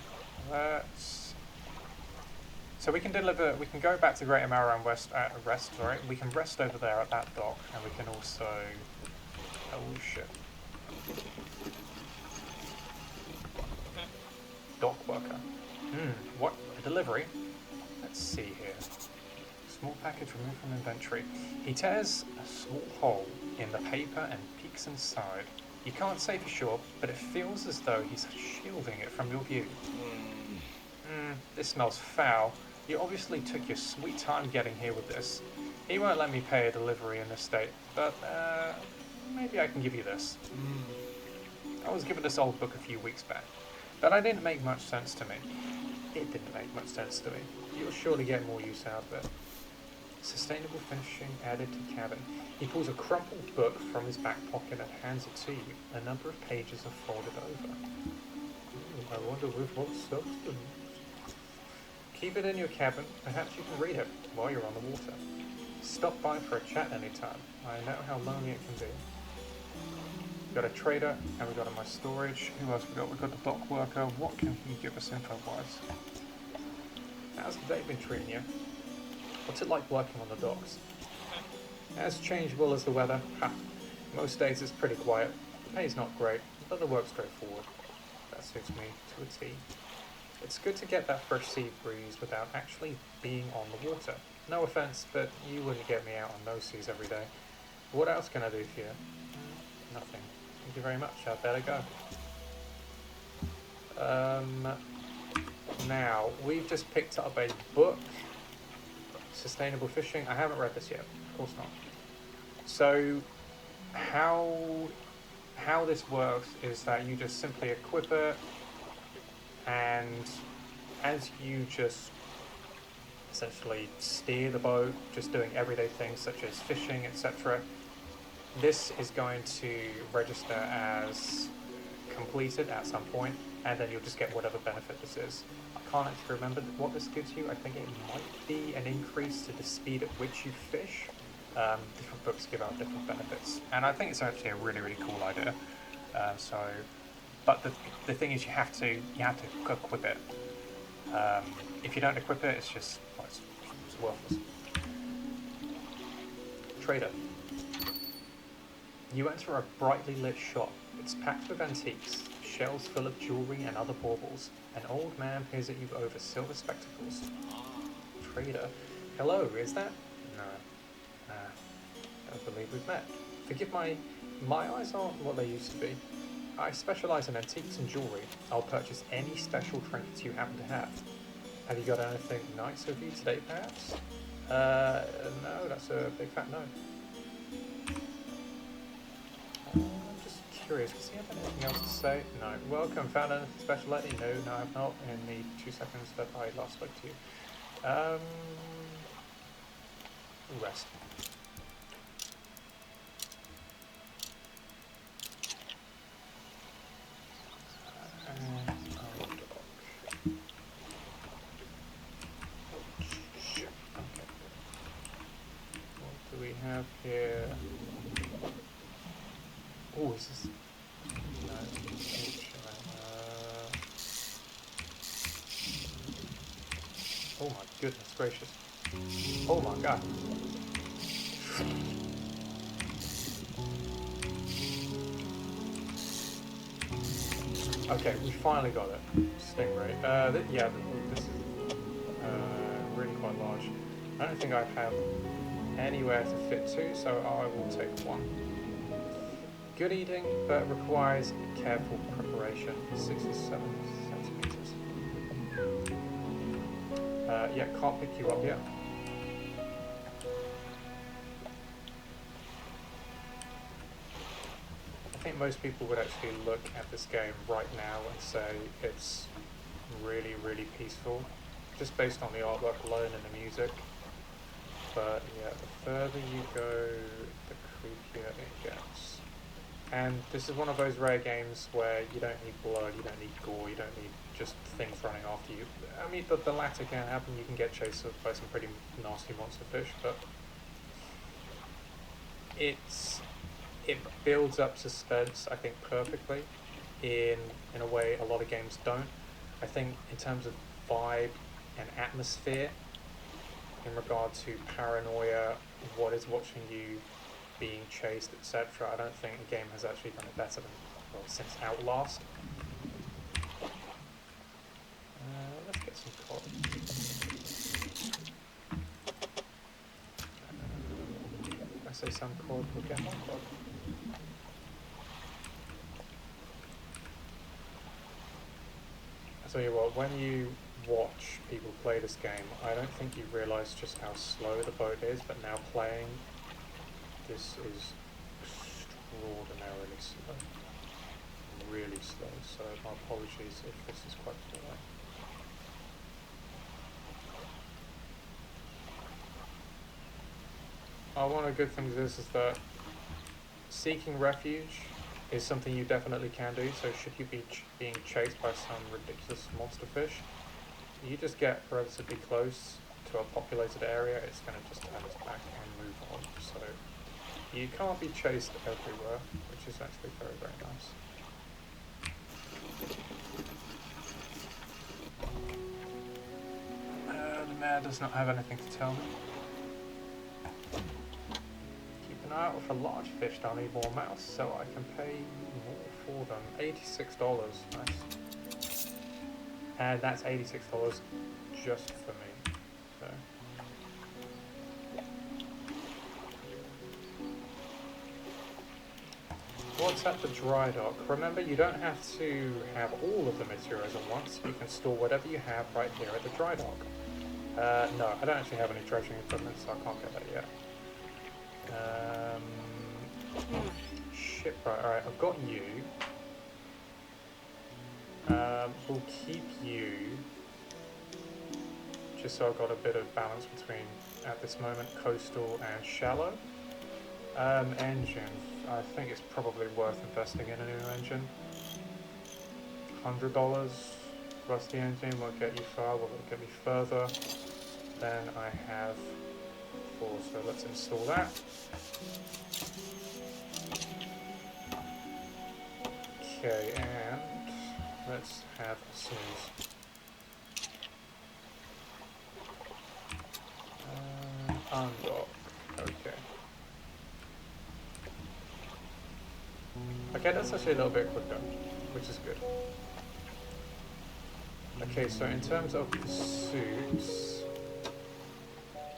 let's... So we can go back to Greater Marrow and we can rest over there at that dock, and we can also... Oh shit. Dock worker. What? A delivery? Let's see here. Small package removed from inventory. He tears a small hole in the paper and peeks inside. You can't say for sure, but it feels as though he's shielding it from your view. This smells foul. You obviously took your sweet time getting here with this. He won't let me pay a delivery in this state, but maybe I can give you this. I was given this old book a few weeks back, but it didn't make much sense to me. It didn't make much sense to me. You'll surely get more use out of it. Sustainable finishing added to cabin. He pulls a crumpled book from his back pocket and hands it to you. A number of pages are folded over. I wonder with what substance. Keep it in your cabin. Perhaps you can read it while you're on the water. Stop by for a chat anytime. I know how lonely it can be. We've got a trader, and we've got in my storage. Who else we got? We've got the dock worker. What can he give us info-wise? How's the day been treating you? What's it like working on the docks? As changeable as the weather. Ha! Most days it's pretty quiet. The pay's not great, but the work's straightforward. That suits me to a T. It's good to get that fresh sea breeze without actually being on the water. No offense, but you wouldn't get me out on those seas every day. What else can I do for you? Nothing. Thank you very much. I'd better go. Now, we've just picked up a book. Sustainable fishing. I haven't read this yet. Of course not. So, how this works is that you just simply equip it, and as you just essentially steer the boat, just doing everyday things such as fishing, etc., this is going to register as completed at some point, and then you'll just get whatever benefit this is. I can't actually remember what this gives you. I think it might be an increase to the speed at which you fish. Different books give out different benefits, and I think it's actually a really, really cool idea. But the thing is, you have to equip it. If you don't equip it, it's just it's worthless. Trader. You enter a brightly lit shop. It's packed with antiques, shelves full of jewelry and other baubles. An old man peers at you over silver spectacles. Trader. Hello, is that? No. I don't believe we've met. Forgive my eyes aren't what they used to be. I specialise in antiques and jewellery. I'll purchase any special trinkets you happen to have. Have you got anything nice with you today, perhaps? No, that's a big fat no. I'm just curious, does he have anything else to say? No. Welcome, found anything special lately? No, I have not in the 2 seconds that I last spoke to you. Rest. Have here. Oh, is this? No. Oh my goodness gracious! Oh my god! Okay, we finally got it. Stingray. Yeah, this is really quite large. I don't think I have anywhere to fit to, so I will take one. Good eating, but requires careful preparation. 67 centimeters. Yeah, can't pick you up yet. I think most people would actually look at this game right now and say it's really, really peaceful, just based on the artwork alone and the music. But yeah, the further you go, the creepier it gets. And this is one of those rare games where you don't need blood, you don't need gore, you don't need just things running after you. I mean, the latter can happen, you can get chased by some pretty nasty monster fish, but it builds up suspense, I think, perfectly in a way a lot of games don't. I think in terms of vibe and atmosphere, in regard to paranoia, what is watching you being chased, etc. I don't think a game has actually done it better than, well, since Outlast. Let's get some cod. If I say some cod, we'll get more cod. I tell you what, when you watch people play this game, I don't think you realise just how slow the boat is, but now playing, this is extraordinarily slow. Really slow, so my apologies if this is quite slow. One of the good things is that seeking refuge is something you definitely can do, so should you be being chased by some ridiculous monster fish, you just get relatively close to a populated area, it's going to just turn its back and move on. So you can't be chased everywhere, which is actually very, very nice. The mayor does not have anything to tell me. Keep an eye out for large fish, I'll need more mouse, so I can pay more for them. $86, nice. And that's $86 just for me. So. What's at the dry dock? Remember, you don't have to have all of the materials at once. You can store whatever you have right here at the dry dock. No, I don't actually have any dredging equipment, so I can't get that yet. Shipwright, alright, I've got you. We'll keep you, just so I've got a bit of balance between, at this moment, coastal and shallow. Engine, I think it's probably worth investing in a new engine. $100 rusty engine won't get you far, will it get me further than I have before, so let's install that. Okay, and let's have a snooze. Undock. Okay. Okay, that's actually a little bit quicker, which is good. Okay, so in terms of pursuits,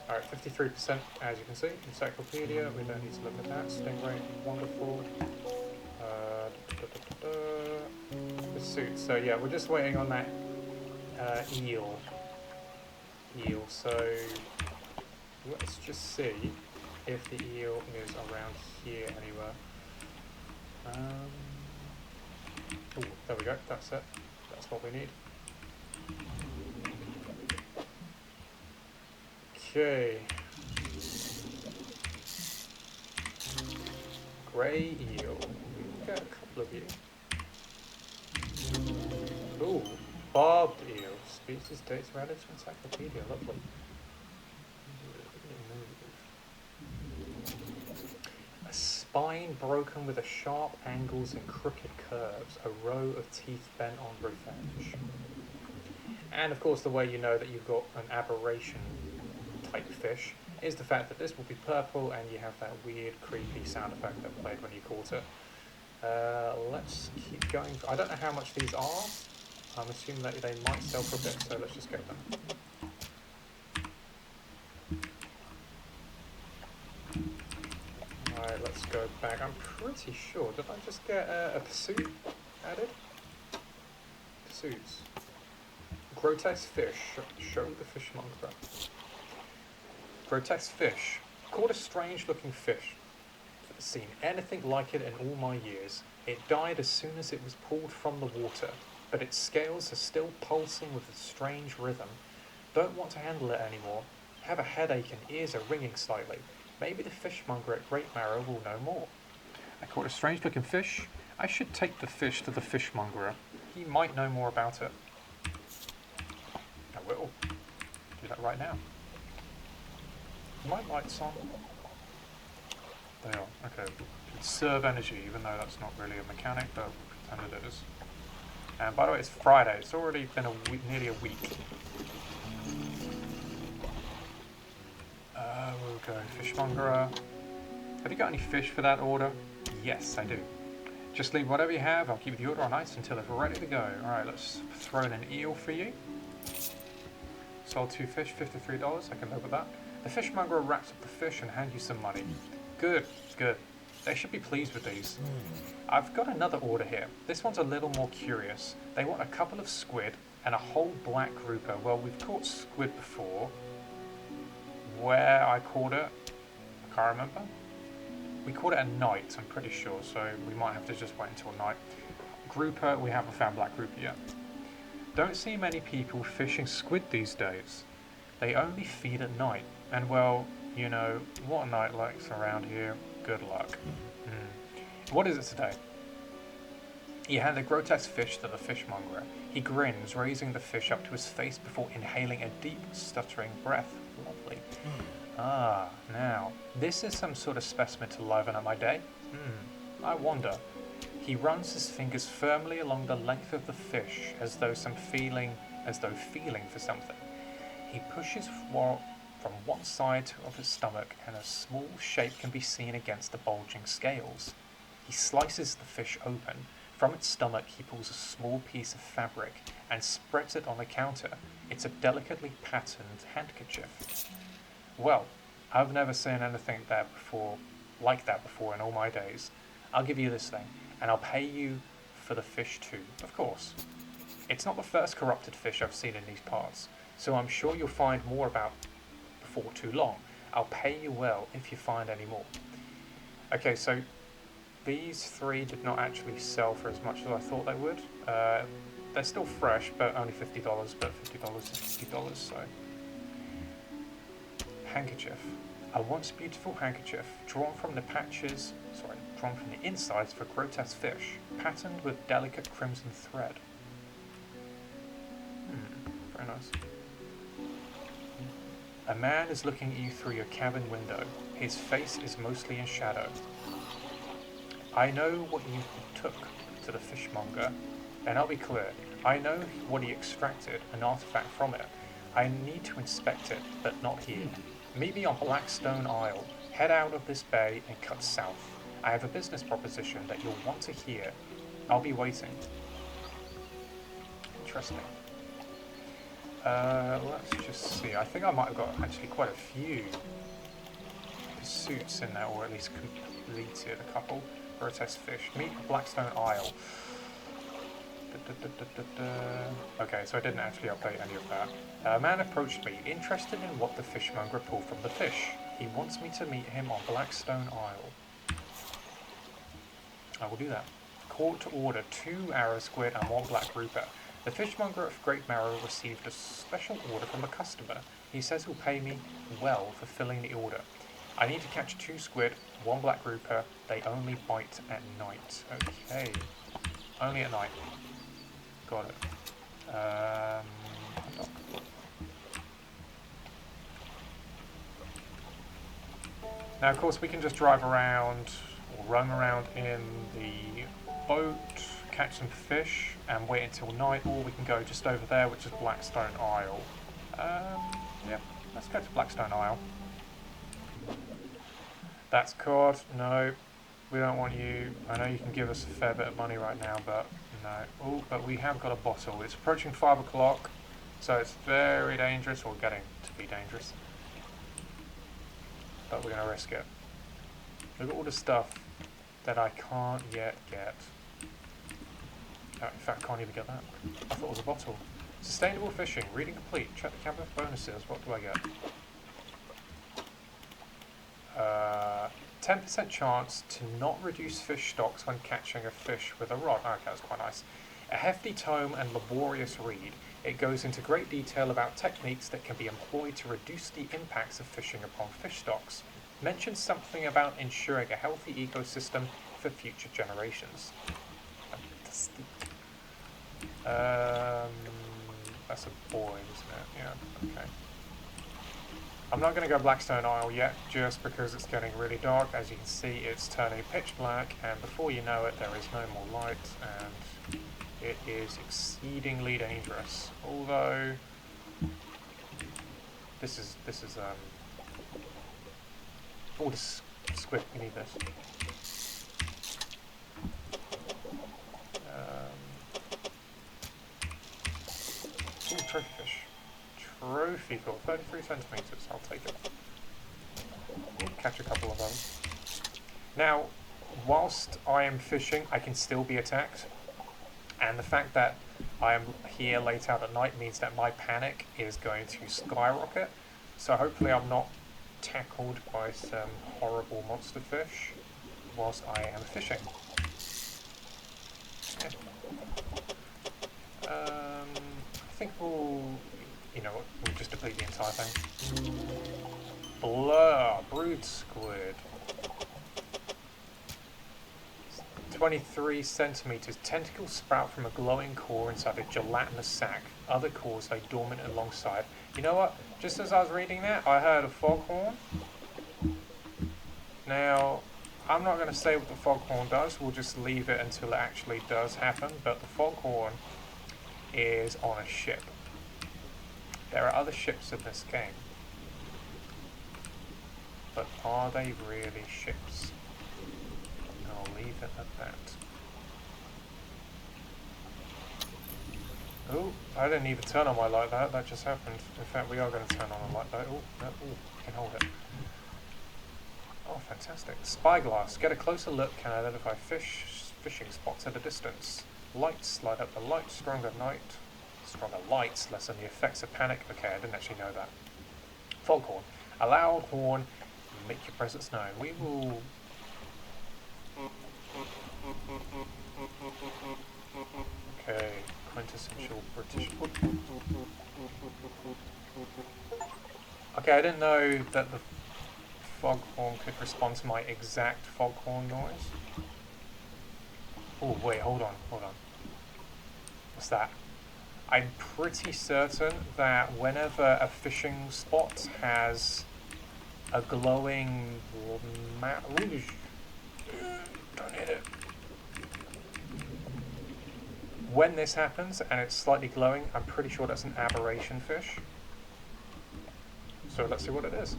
alright, 53% as you can see. Encyclopedia, we don't need to look at that. Stingray, wonderful. Pursuits, so yeah, we're just waiting on that eel. So let's just see if the eel is around here anywhere. Oh, there we go, that's it. That's what we need. Okay. Grey eel. We've got a couple of you. Ooh, barbed eel. Species, dates, relatives, encyclopedia. Lovely. A spine broken with a sharp angles and crooked curves. A row of teeth bent on revenge. And of course, the way you know that you've got an aberration type fish is the fact that this will be purple and you have that weird, creepy sound effect that played when you caught it. Let's keep going. I don't know how much these are. I'm assuming that they might sell for a bit, so let's just get them. Alright, let's go back. I'm pretty sure, did I just get a pursuit added? Pursuits. Grotesque fish. Show the fishmonger. Grotesque fish. Caught a strange looking fish. Never seen anything like it in all my years. It died as soon as it was pulled from the water, but its scales are still pulsing with a strange rhythm. Don't want to handle it anymore. Have a headache and ears are ringing slightly. Maybe the fishmonger at Great Marrow will know more. I caught a strange looking fish. I should take the fish to the fishmonger. He might know more about it. I will. Do that right now. My lights on. They are. Okay. Conserve energy, even though that's not really a mechanic, but we'll pretend it is. And by the way, it's Friday. It's already been nearly a week. We'll go fishmonger. Have you got any fish for that order? Yes, I do. Just leave whatever you have. I'll keep the order on ice until it's ready to go. Alright, let's throw in an eel for you. Sold 2 fish, $53. I can live with that. The fishmonger wraps up the fish and hands you some money. Good, good. They should be pleased with these. I've got another order here. This one's a little more curious. They want a couple of squid and a whole black grouper. Well, we've caught squid before. Where I caught it, I can't remember. We caught it at night, I'm pretty sure, so we might have to just wait until night. Grouper, we haven't found black grouper yet. Don't see many people fishing squid these days. They only feed at night. And well, you know, what a night like's around here, good luck. What is it today? You hand the grotesque fish to the fishmonger. He grins, raising the fish up to his face before inhaling a deep, stuttering breath. Lovely. Ah, now, this is some sort of specimen to liven up my day. I wonder. He runs his fingers firmly along the length of the fish as though feeling for something. He pushes from one side of his stomach and a small shape can be seen against the bulging scales. He slices the fish open. From its stomach he pulls a small piece of fabric and spreads it on the counter. It's a delicately patterned handkerchief. Well, I've never seen anything like that before in all my days. I'll give you this thing, and I'll pay you for the fish too, of course. It's not the first corrupted fish I've seen in these parts, so I'm sure you'll find more about before too long. I'll pay you well if you find any more. Okay, so these 3 did not actually sell for as much as I thought they would. They're still fresh, but only $50, but $50 is $50, so. Handkerchief. A once beautiful handkerchief, drawn from the insides of a grotesque fish, patterned with delicate crimson thread. Very nice. A man is looking at you through your cabin window. His face is mostly in shadow. I know what you took to the fishmonger, and I'll be clear. I know what he extracted, an artifact from it. I need to inspect it, but not here. Meet me on Blackstone Isle. Head out of this bay and cut south. I have a business proposition that you'll want to hear. I'll be waiting. Interesting. Let's just see. I think I might have got actually quite a few pursuits in there, or at least completed a couple. Grotesque fish. Meet Blackstone Isle. Okay, so I didn't actually update any of that. A man approached me, interested in what the fishmonger pulled from the fish. He wants me to meet him on Blackstone Isle. I will do that. Court to order 2 arrow squid and 1 black grouper. The fishmonger of Great Marrow received a special order from a customer. He says he'll pay me well for filling the order. I need to catch 2 squid, 1 black grouper. They only bite at night. Okay. Only at night. Got it. Now, of course, we can just drive around or roam around in the boat, catch some fish, and wait until night, or we can go just over there, which is Blackstone Isle. Yeah, let's go to Blackstone Isle. That's caught. No, we don't want you. I know you can give us a fair bit of money right now, but no. Oh, but we have got a bottle. It's approaching 5 o'clock, so it's very dangerous, or getting to be dangerous. But we're going to risk it. Look at all the stuff that I can't yet get. In fact, I can't even get that. I thought it was a bottle. Sustainable fishing. Reading complete. Check the cabin bonuses. What do I get? 10% chance to not reduce fish stocks when catching a fish with a rod. Okay, that's quite nice. A hefty tome and laborious read. It goes into great detail about techniques that can be employed to reduce the impacts of fishing upon fish stocks. Mentions something about ensuring a healthy ecosystem for future generations. Fantastic. That's a boy, isn't it? Yeah, okay. I'm not going to go Blackstone Isle yet, just because it's getting really dark. As you can see, it's turning pitch black, and before you know it, there is no more light, and it is exceedingly dangerous. Although, this is oh, this squid, you need this. Ooh, trophy fish. Trophy for 33 centimeters. I'll take it. Catch a couple of those. Now, whilst I am fishing, I can still be attacked. And the fact that I am here late out at night means that my panic is going to skyrocket. So hopefully I'm not tackled by some horrible monster fish whilst I am fishing. Yeah. I think we'll, you know what, we'll just deplete the entire thing. Blur, brood squid. 23 centimeters. Tentacles sprout from a glowing core inside a gelatinous sac. Other cores lay dormant alongside. You know what? Just as I was reading that, I heard a foghorn. Now, I'm not going to say what the foghorn does. We'll just leave it until it actually does happen. But the foghorn is on a ship. There are other ships in this game. But are they really ships? I'll leave it at that. Oh, I didn't even turn on my light there. That just happened. In fact, we are going to turn on a light there. Oh, no, I can hold it. Oh, fantastic. Spyglass. Get a closer look. Can identify fishing spots at a distance. Lights. Light up the light. Stronger night. Stronger lights. Lessen the effects of panic. Okay, I didn't actually know that. Foghorn. A loud horn. Make your presence known. We will... Okay, quintessential British. Okay, I didn't know that the foghorn could respond to my exact foghorn noise. Oh, wait, hold on. What's that? I'm pretty certain that whenever a fishing spot has a glowing rouge, don't hit it. When this happens and it's slightly glowing, I'm pretty sure that's an aberration fish. So let's see what it is.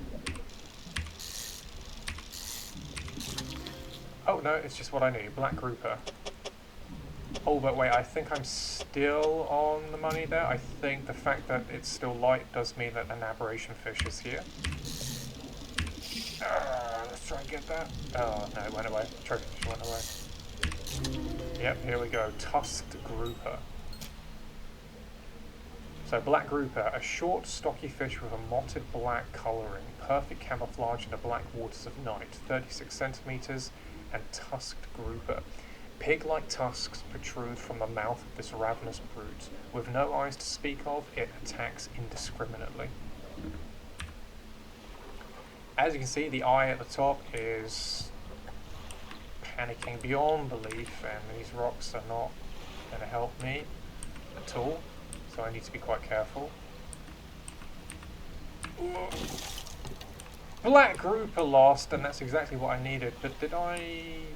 Oh no, it's just what I knew, black grouper. Oh, but wait, I think I'm still on the money there. I think the fact that it's still light does mean that an aberration fish is here. Let's try and get that. Oh no, it went away. Trophy fish went away. Yep, here we go. Tusked grouper. So black grouper, a short, stocky fish with a mottled black colouring, perfect camouflage in the black waters of night, 36 centimetres, and tusked grouper. Pig-like tusks protrude from the mouth of this ravenous brute. With no eyes to speak of, it attacks indiscriminately. As you can see, the eye at the top is panicking beyond belief, and these rocks are not going to help me at all. So I need to be quite careful. Black grouper lost, and that's exactly what I needed. But did I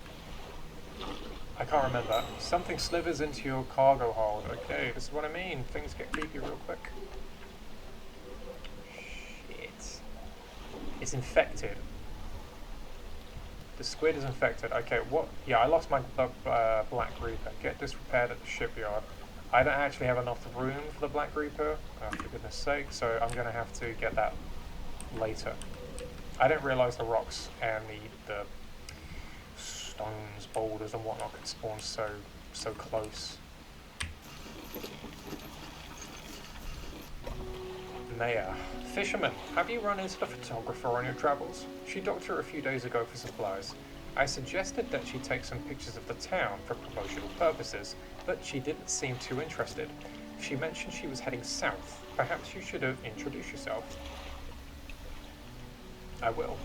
can't remember. Something slithers into your cargo hold. Okay, this is what I mean. Things get creepy real quick. Shit. It's infected. The squid is infected. Okay, what? Yeah, I lost my black grouper. Get this repaired at the shipyard. I don't actually have enough room for the black grouper, for goodness sake, so I'm going to have to get that later. I didn't realise the rocks and the stones, boulders and whatnot could spawn so close. Maya. Fisherman, have you run into the photographer on your travels? She docked here a few days ago for supplies. I suggested that she take some pictures of the town for promotional purposes, but she didn't seem too interested. She mentioned she was heading south. Perhaps you should introduce yourself. I will.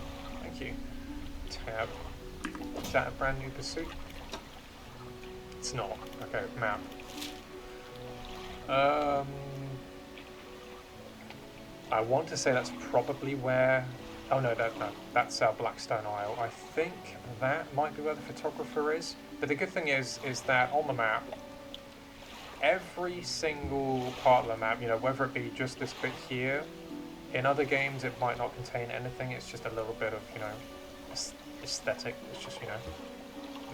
Thank you. Tab. Is that a brand new pursuit? It's not. Okay, map. I want to say that's probably where... Oh no, that's Blackstone Isle. I think that might be where the photographer is. But the good thing is that on the map, every single part of the map, you know, whether it be just this bit here, in other games it might not contain anything, it's just a little bit of, you know, aesthetic. It's just, you know,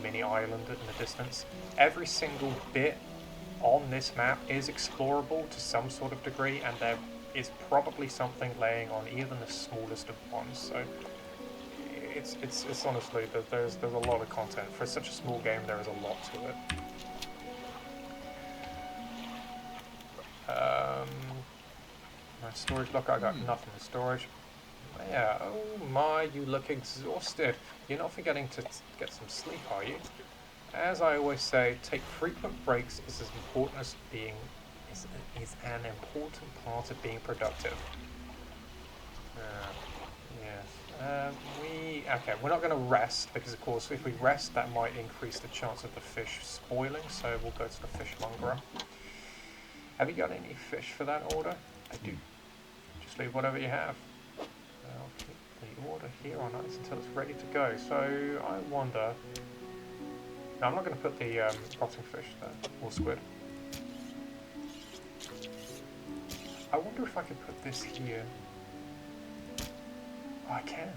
mini island in the distance. Every single bit on this map is explorable to some sort of degree, and there is probably something laying on even the smallest of ones. So it's honestly, there's a lot of content for such a small game. There is a lot to it. My storage locker, I got nothing in storage. Yeah, oh my, you look exhausted. You're not forgetting to get some sleep, are you? As I always say, take frequent breaks is as important as being is an important part of being productive. Yes. Okay, we're not going to rest because, of course, if we rest, that might increase the chance of the fish spoiling. So we'll go to the fishmongerer. Have you got any fish for that order? I do. Just leave whatever you have. I'll keep the order here on ice until it's ready to go. So I wonder. No, I'm not going to put the rotting fish there, or squid. I wonder if I could put this here. Oh, I can.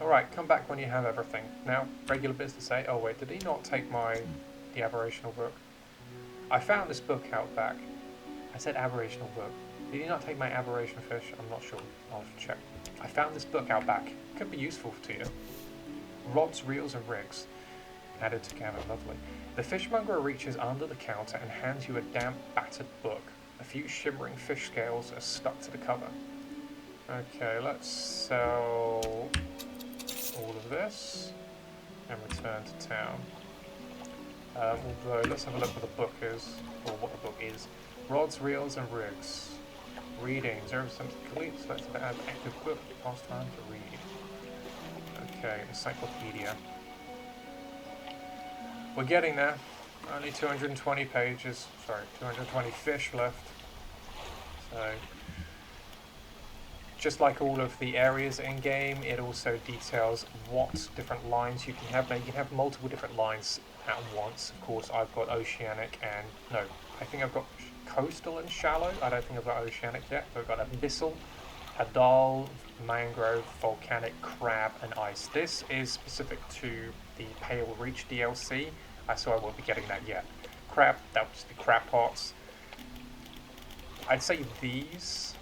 Alright, come back when you have everything. Now, regular business, eh? Oh wait, did he not take the aberrational book? I found this book out back. I said aberrational book. Did he not take my aberration fish? I'm not sure. I'll have to check. I found this book out back. Could be useful to you. Rods, reels and rigs. Added together, lovely. The fishmonger reaches under the counter and hands you a damp, battered book. A few shimmering fish scales are stuck to the cover. Okay, let's sell all of this and return to town. Although, let's have a look what the book is, or what the book is. Rods, reels, and rigs. Reading, 0% complete, selected to add active book, pastime to read. Okay, encyclopedia. We're getting there. Only 220 pages, sorry, 220 fish left. So, just like all of the areas in-game, it also details what different lines you can have. Now, you can have multiple different lines at once. Of course, I've got oceanic and, no, I think I've got coastal and shallow. I don't think I've got oceanic yet. I've got abyssal, hadal, mangrove, volcanic, crab, and ice. This is specific to the Pale Reach DLC, so I won't be getting that yet. Crab, that was the crab parts. I'd say these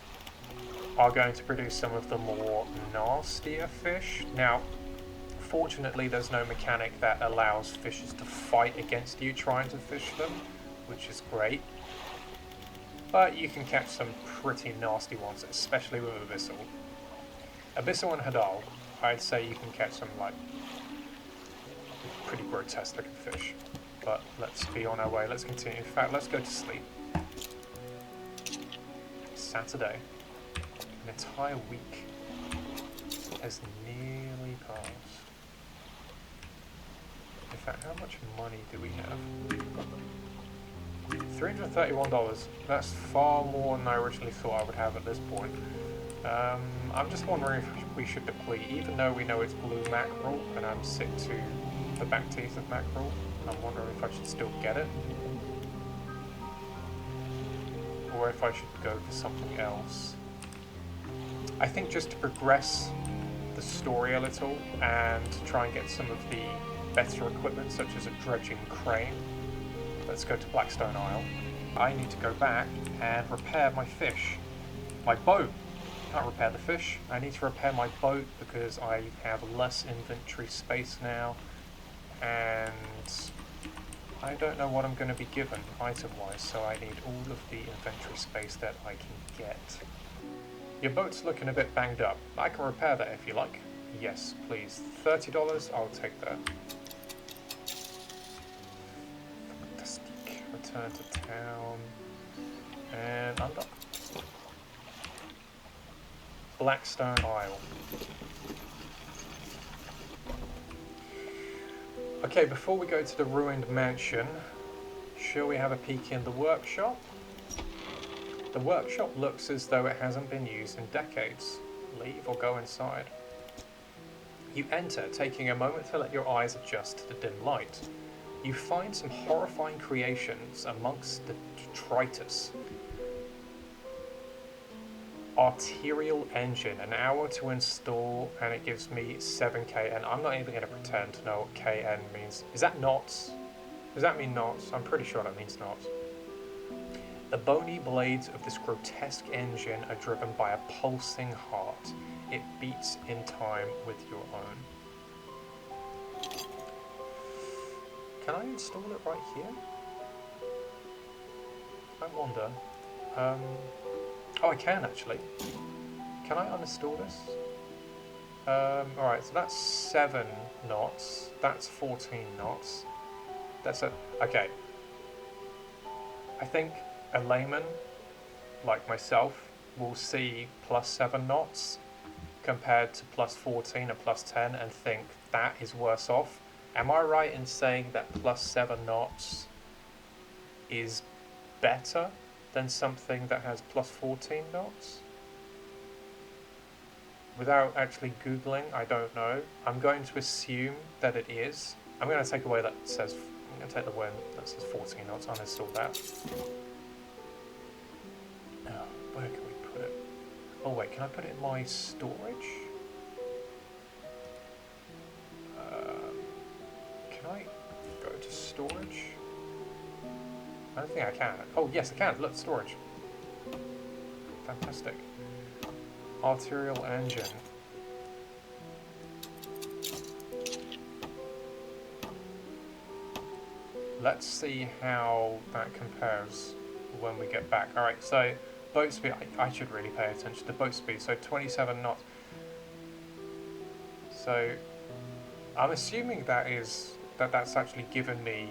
are going to produce some of the more nastier fish. Now, fortunately, there's no mechanic that allows fishes to fight against you trying to fish them, which is great. But you can catch some pretty nasty ones, especially with Abyssal. Abyssal and Hadal, I'd say you can catch some, like, pretty grotesque looking fish. But let's be on our way, let's continue. In fact, let's go to sleep. Saturday. An entire week has nearly passed. In fact, how much money do we have? $331. That's far more than I originally thought I would have at this point. I'm just wondering if we should deplete, even though we know it's blue mackerel and I'm sick to the back teeth of mackerel. I'm wondering if I should still get it, or if I should go for something else. I think just to progress the story a little and try and get some of the better equipment, such as a dredging crane. Let's go to Blackstone Isle. I need to go back and repair my fish. My boat! Can't repair the fish. I need to repair my boat because I have less inventory space now, and I don't know what I'm going to be given item-wise, so I need all of the inventory space that I can get. Your boat's looking a bit banged up. I can repair that if you like. Yes, please. $30, I'll take that. Fantastic. Return to town. And I'm done. Blackstone Isle. Okay, before we go to the ruined mansion, shall we have a peek in the workshop? The workshop looks as though it hasn't been used in decades. Leave or go inside. You enter, taking a moment to let your eyes adjust to the dim light. You find some horrifying creations amongst the detritus. Arterial engine, an hour to install, and it gives me 7k, and I'm not even going to pretend to know what KN means. Is that knots? Does that mean knots? I'm pretty sure that means knots. The bony blades of this grotesque engine are driven by a pulsing heart. It beats in time with your own. Can I install it right here? I wonder. Oh, I can actually. Can I uninstall this? Alright, so that's 7 knots. That's 14 knots. That's a... Okay. I think a layman, like myself, will see plus 7 knots compared to plus 14 and plus 10 and think that is worse off. Am I right in saying that plus 7 knots is better than something that has plus 14 knots? Without actually Googling, I don't know. I'm going to assume that it is. I'm going to take away that says, I'm going to take the one that says 14 knots, uninstall that. Oh, where can we put it? Oh wait, can I put it in my storage? Can I go to storage? I don't think I can. Oh yes, I can. Look, storage. Fantastic. Arterial engine. Let's see how that compares when we get back. Alright, so boat speed. I should really pay attention to boat speed. So 27 knots. So I'm assuming that's actually given me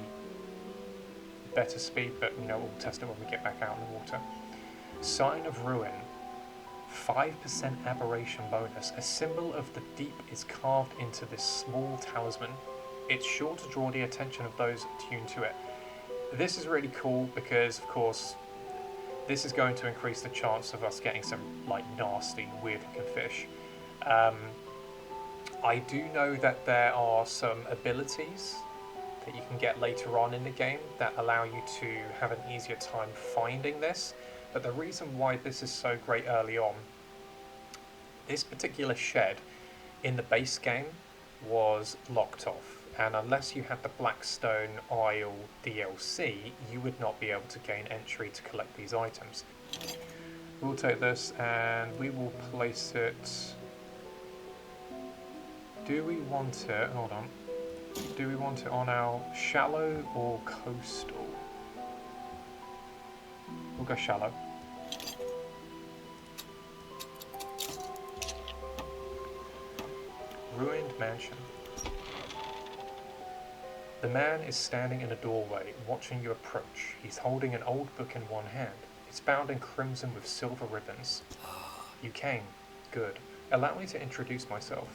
better speed, but you know, we'll test it when we get back out in the water. Sign of Ruin, 5% aberration bonus. A symbol of the deep is carved into this small talisman. It's sure to draw the attention of those attuned to it. This is really cool because, of course, this is going to increase the chance of us getting some like nasty, weird-looking fish. I do know that there are some abilities that you can get later on in the game that allow you to have an easier time finding this. But the reason why this is so great early on, this particular shed in the base game was locked off. And unless you had the Blackstone Isle DLC, you would not be able to gain entry to collect these items. We'll take this and we will place it... Do we want it... Hold on. Do we want it on our shallow or coastal? We'll go shallow. Ruined mansion. The man is standing in a doorway, watching you approach. He's holding an old book in one hand. It's bound in crimson with silver ribbons. You came. Good. Allow me to introduce myself.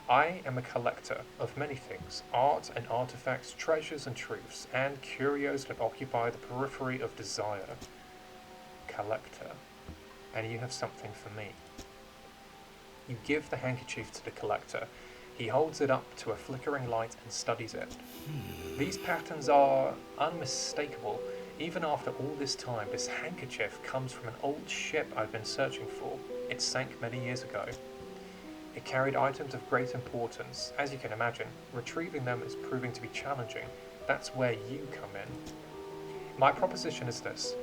I am a collector of many things, art and artifacts, treasures and truths, and curios that occupy the periphery of desire. Collector. And you have something for me. You give the handkerchief to the collector. He holds it up to a flickering light and studies it. These patterns are unmistakable. Even after all this time, this handkerchief comes from an old ship I've been searching for. It sank many years ago. It carried items of great importance. As you can imagine, retrieving them is proving to be challenging. That's where you come in. My proposition is this.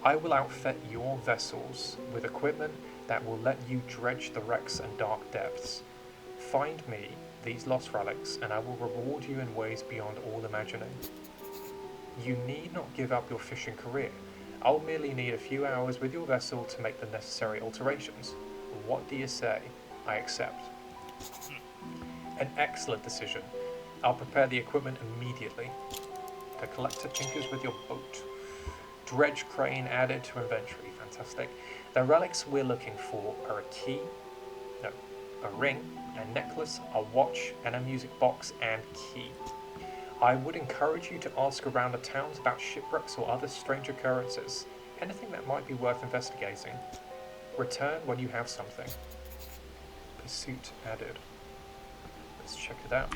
I will outfit your vessels with equipment that will let you dredge the wrecks and dark depths. Find me these lost relics, and I will reward you in ways beyond all imagining. You need not give up your fishing career. I'll merely need a few hours with your vessel to make the necessary alterations. What do you say? I accept. An excellent decision. I'll prepare the equipment immediately. The collector tinkers with your boat. Dredge crane added to inventory. Fantastic. The relics we're looking for are a ring, a necklace, a watch, and a music box and key. I would encourage you to ask around the towns about shipwrecks or other strange occurrences. Anything that might be worth investigating. Return when you have something. Pursuit added. Let's check it out.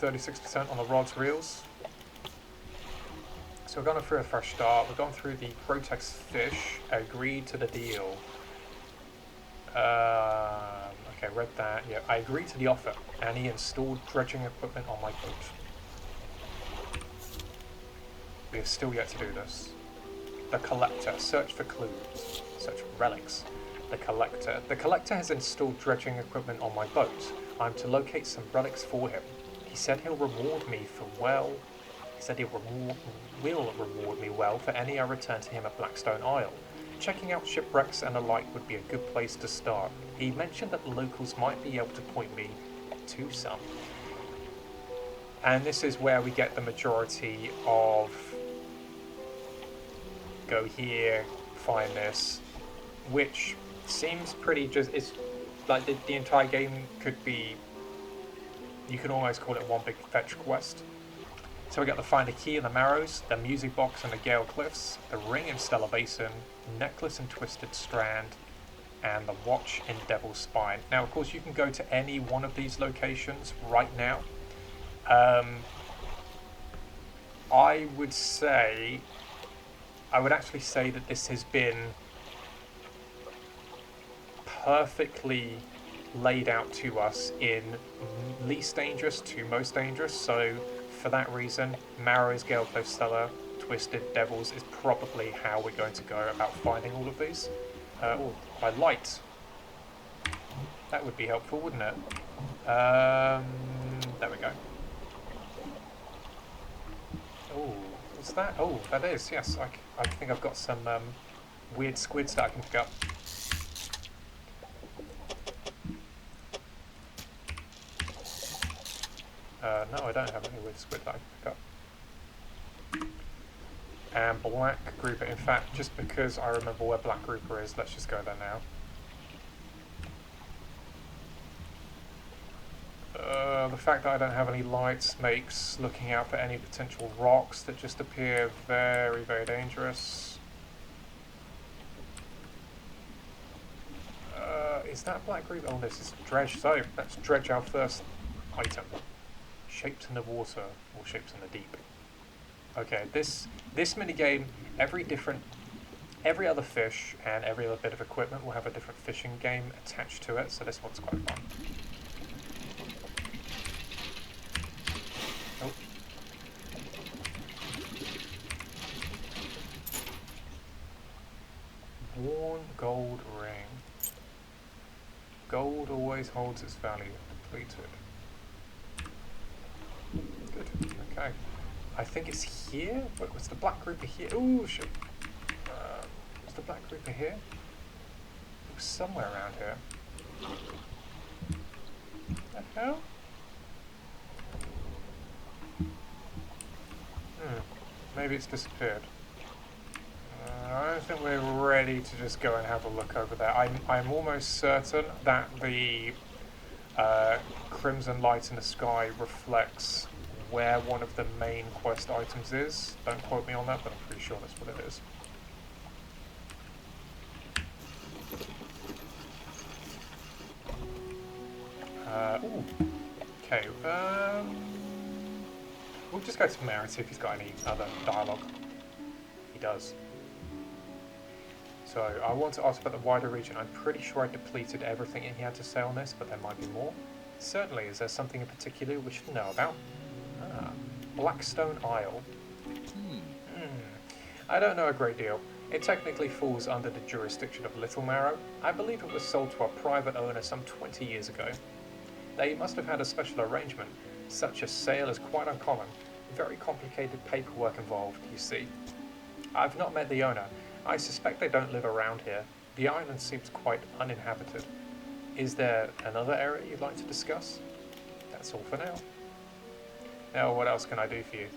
36% on the rods reels. So we've gone through a fresh start. We've gone through the Protex fish. Agreed to the deal. Okay, read that. Yeah, I agreed to the offer, and he installed dredging equipment on my boat. We have still yet to do this. The collector. Search for clues. Search for relics. The collector. The collector has installed dredging equipment on my boat. I'm to locate some relics for him. He said he'll reward me for well. He said he will reward me well for any I return to him at Blackstone Isle. Checking out shipwrecks and the like would be a good place to start. He mentioned that the locals might be able to point me to some. And this is where we get the majority of go here, find this, which seems pretty just, it's like the entire game could be, you can almost call it one big fetch quest. So we got the find a key in the Marrows, the music box in the Gale Cliffs, the ring in Stellar Basin, necklace in Twisted Strand, and the watch in Devil's Spine. Now, of course, you can go to any one of these locations right now. I would actually say that this has been perfectly laid out to us in least dangerous to most dangerous. So for that reason, Marrows, Gale Cliff, Stellar, Twisted, Devils is probably how we're going to go about finding all of these. By light. That would be helpful, wouldn't it? There we go. Oh, what's that? Oh, that is, yes. I think I've got some weird squids that I can pick up. No, I don't have any with squid that I can pick up. And black grouper. In fact, just because I remember where black grouper is, let's just go there now. The fact that I don't have any lights makes looking out for any potential rocks that just appear very, very dangerous. Is that black grouper? Oh, this is dredge. So let's dredge our first item. Shapes in the water or shapes in the deep. Okay, this minigame, every other fish and every other bit of equipment will have a different fishing game attached to it, so this one's quite fun. Oh. Worn gold ring. Gold always holds its value. Depleted. Good. Okay. I think it's here. Wait, was the black grouper here? Ooh, shit. Was the black grouper here? It was somewhere around here. What the hell? Maybe it's disappeared. I don't think we're ready to just go and have a look over there. I'm almost certain that the crimson light in the sky reflects where one of the main quest items is. Don't quote me on that, but I'm pretty sure that's what it is. Ooh. Okay, we'll just go to Mayor and see if he's got any other dialogue. He does. So, I want to ask about the wider region. I'm pretty sure I depleted everything he had to say on this, but there might be more. Certainly, is there something in particular we should know about? Blackstone Isle. I don't know a great deal. It technically falls under the jurisdiction of Little Marrow. I believe it was sold to a private owner some 20 years ago. They must have had a special arrangement. Such a sale is quite uncommon. Very complicated paperwork involved, you see. I've not met the owner. I suspect they don't live around here. The island seems quite uninhabited. Is there another area you'd like to discuss? That's all for now. Now, what else can I do for you?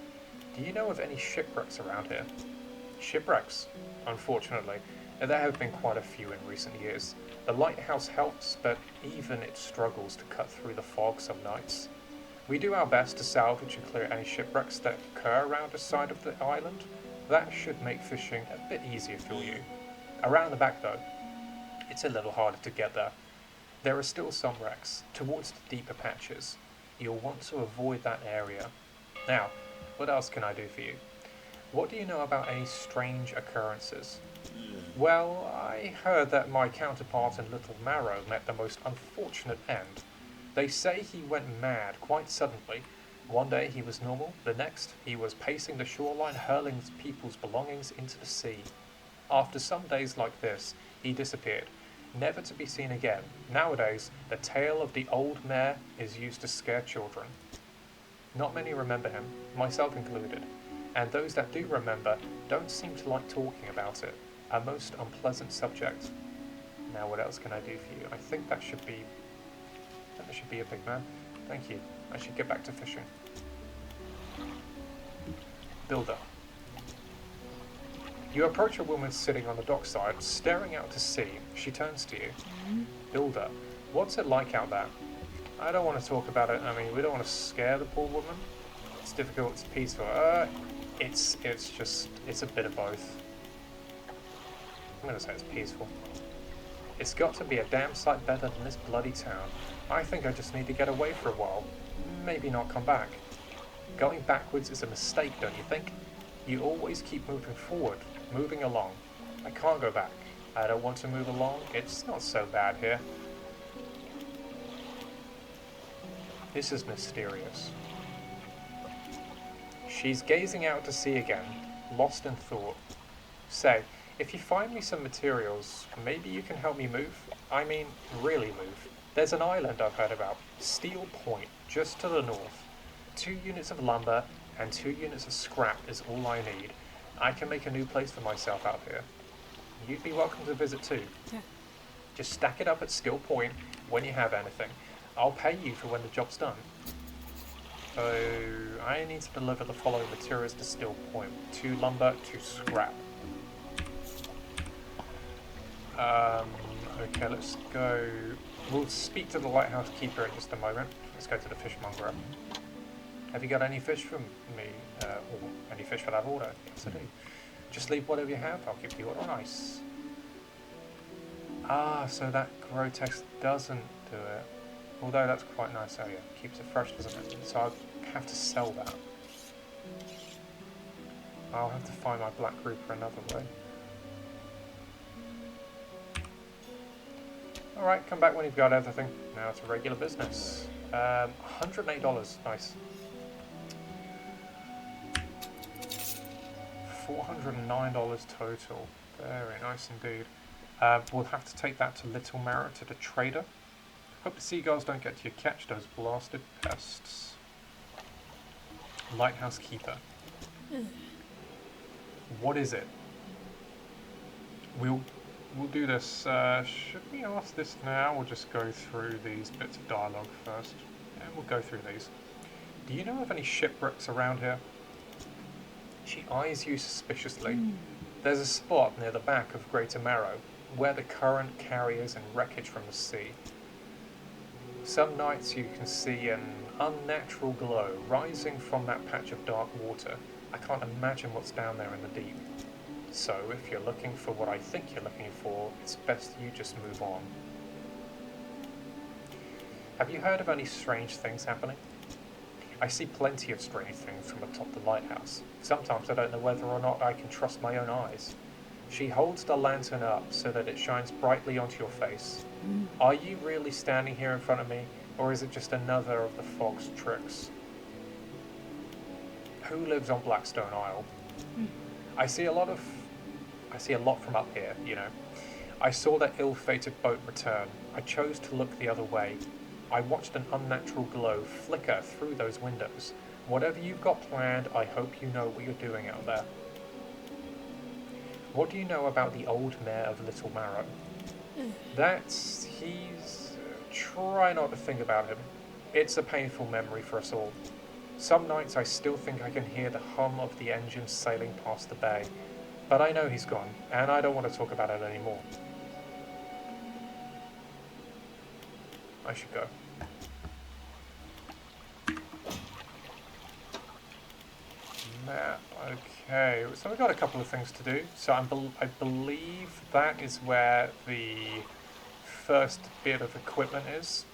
Do you know of any shipwrecks around here? Shipwrecks? Unfortunately, there have been quite a few in recent years. The lighthouse helps, but even it struggles to cut through the fog some nights. We do our best to salvage and clear any shipwrecks that occur around the side of the island. That should make fishing a bit easier for you. Around the back though, it's a little harder to get there. There are still some wrecks, towards the deeper patches. You'll want to avoid that area. Now, what else can I do for you? What do you know about any strange occurrences? Well, I heard that my counterpart in Little Marrow met the most unfortunate end. They say he went mad quite suddenly. One day he was normal, the next he was pacing the shoreline hurling people's belongings into the sea. After some days like this, he disappeared, never to be seen again. Nowadays, the tale of the old mare is used to scare children. Not many remember him, myself included, and those that do remember don't seem to like talking about it, a most unpleasant subject. Now what else can I do for you? I think that should be a big man. Thank you. I should get back to fishing. Builder. You approach a woman sitting on the dockside, staring out to sea. She turns to you. Builder, what's it like out there? I don't want to talk about it. I mean, we don't want to scare the poor woman. It's difficult, it's peaceful. It's a bit of both. I'm going to say it's peaceful. It's got to be a damn sight better than this bloody town. I think I just need to get away for a while. Maybe not come back. Going backwards is a mistake, don't you think? You always keep moving forward, moving along. I can't go back. I don't want to move along. It's not so bad here. This is mysterious. She's gazing out to sea again, lost in thought. Say, if you find me some materials, maybe you can help me move? I mean, really move. There's an island I've heard about, Steel Point, just to the north. 2 units of lumber and 2 units of scrap is all I need. I can make a new place for myself out here. You'd be welcome to visit too. Yeah. Just stack it up at Steel Point when you have anything. I'll pay you for when the job's done. So I need to deliver the following materials to Still Point: 2 lumber, 2 scrap. Okay, let's go. We'll speak to the lighthouse keeper in just a moment. Let's go to the fishmonger. Have you got any fish for me? Or any fish for that order? Yes, I do. Just leave whatever you have. I'll keep the order on ice. Ah, so that grow text doesn't do it. Although that's quite nice. Oh yeah, keeps it fresh, doesn't it? So I'll have to sell that. I'll have to find my black grouper another way. Alright, come back when you've got everything. Now it's a regular business. $108, nice. $409 total. Very nice indeed. We'll have to take that to Little Marrow to the trader. Hope the seagulls don't get to your catch, those blasted pests. Lighthouse keeper. What is it? We'll do this. Should we ask this now, or just go through these bits of dialogue first? Yeah, we'll go through these. Do you know of any shipwrecks around here? She eyes you suspiciously. There's a spot near the back of Greater Marrow, where the current carries and wreckage from the sea. Some nights you can see an unnatural glow rising from that patch of dark water. I can't imagine what's down there in the deep. So if you're looking for what I think you're looking for, it's best you just move on. Have you heard of any strange things happening? I see plenty of strange things from atop the lighthouse. Sometimes I don't know whether or not I can trust my own eyes. She holds the lantern up so that it shines brightly onto your face. Are you really standing here in front of me, or is it just another of the fog's tricks? Who lives on Blackstone Isle? I see a lot from up here, you know. I saw that ill-fated boat return. I chose to look the other way. I watched an unnatural glow flicker through those windows. Whatever you've got planned, I hope you know what you're doing out there. What do you know about the old mayor of Little Marrow? Try not to think about him. It's a painful memory for us all. Some nights I still think I can hear the hum of the engines sailing past the bay. But I know he's gone, and I don't want to talk about it anymore. I should go. Map, okay. So we've got a couple of things to do. So I believe that is where the first bit of equipment is.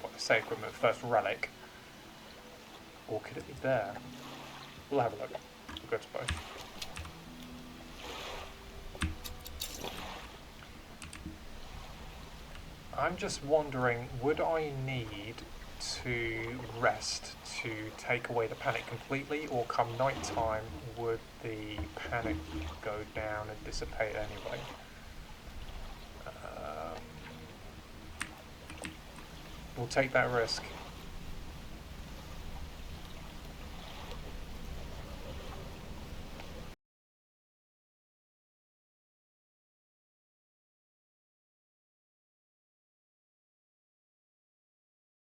What I say equipment, first relic. Or could it be there? We'll have a look. We'll go to both. I'm just wondering, would I need to rest to take away the panic completely, or come night time would the panic go down and dissipate anyway? We'll take that risk.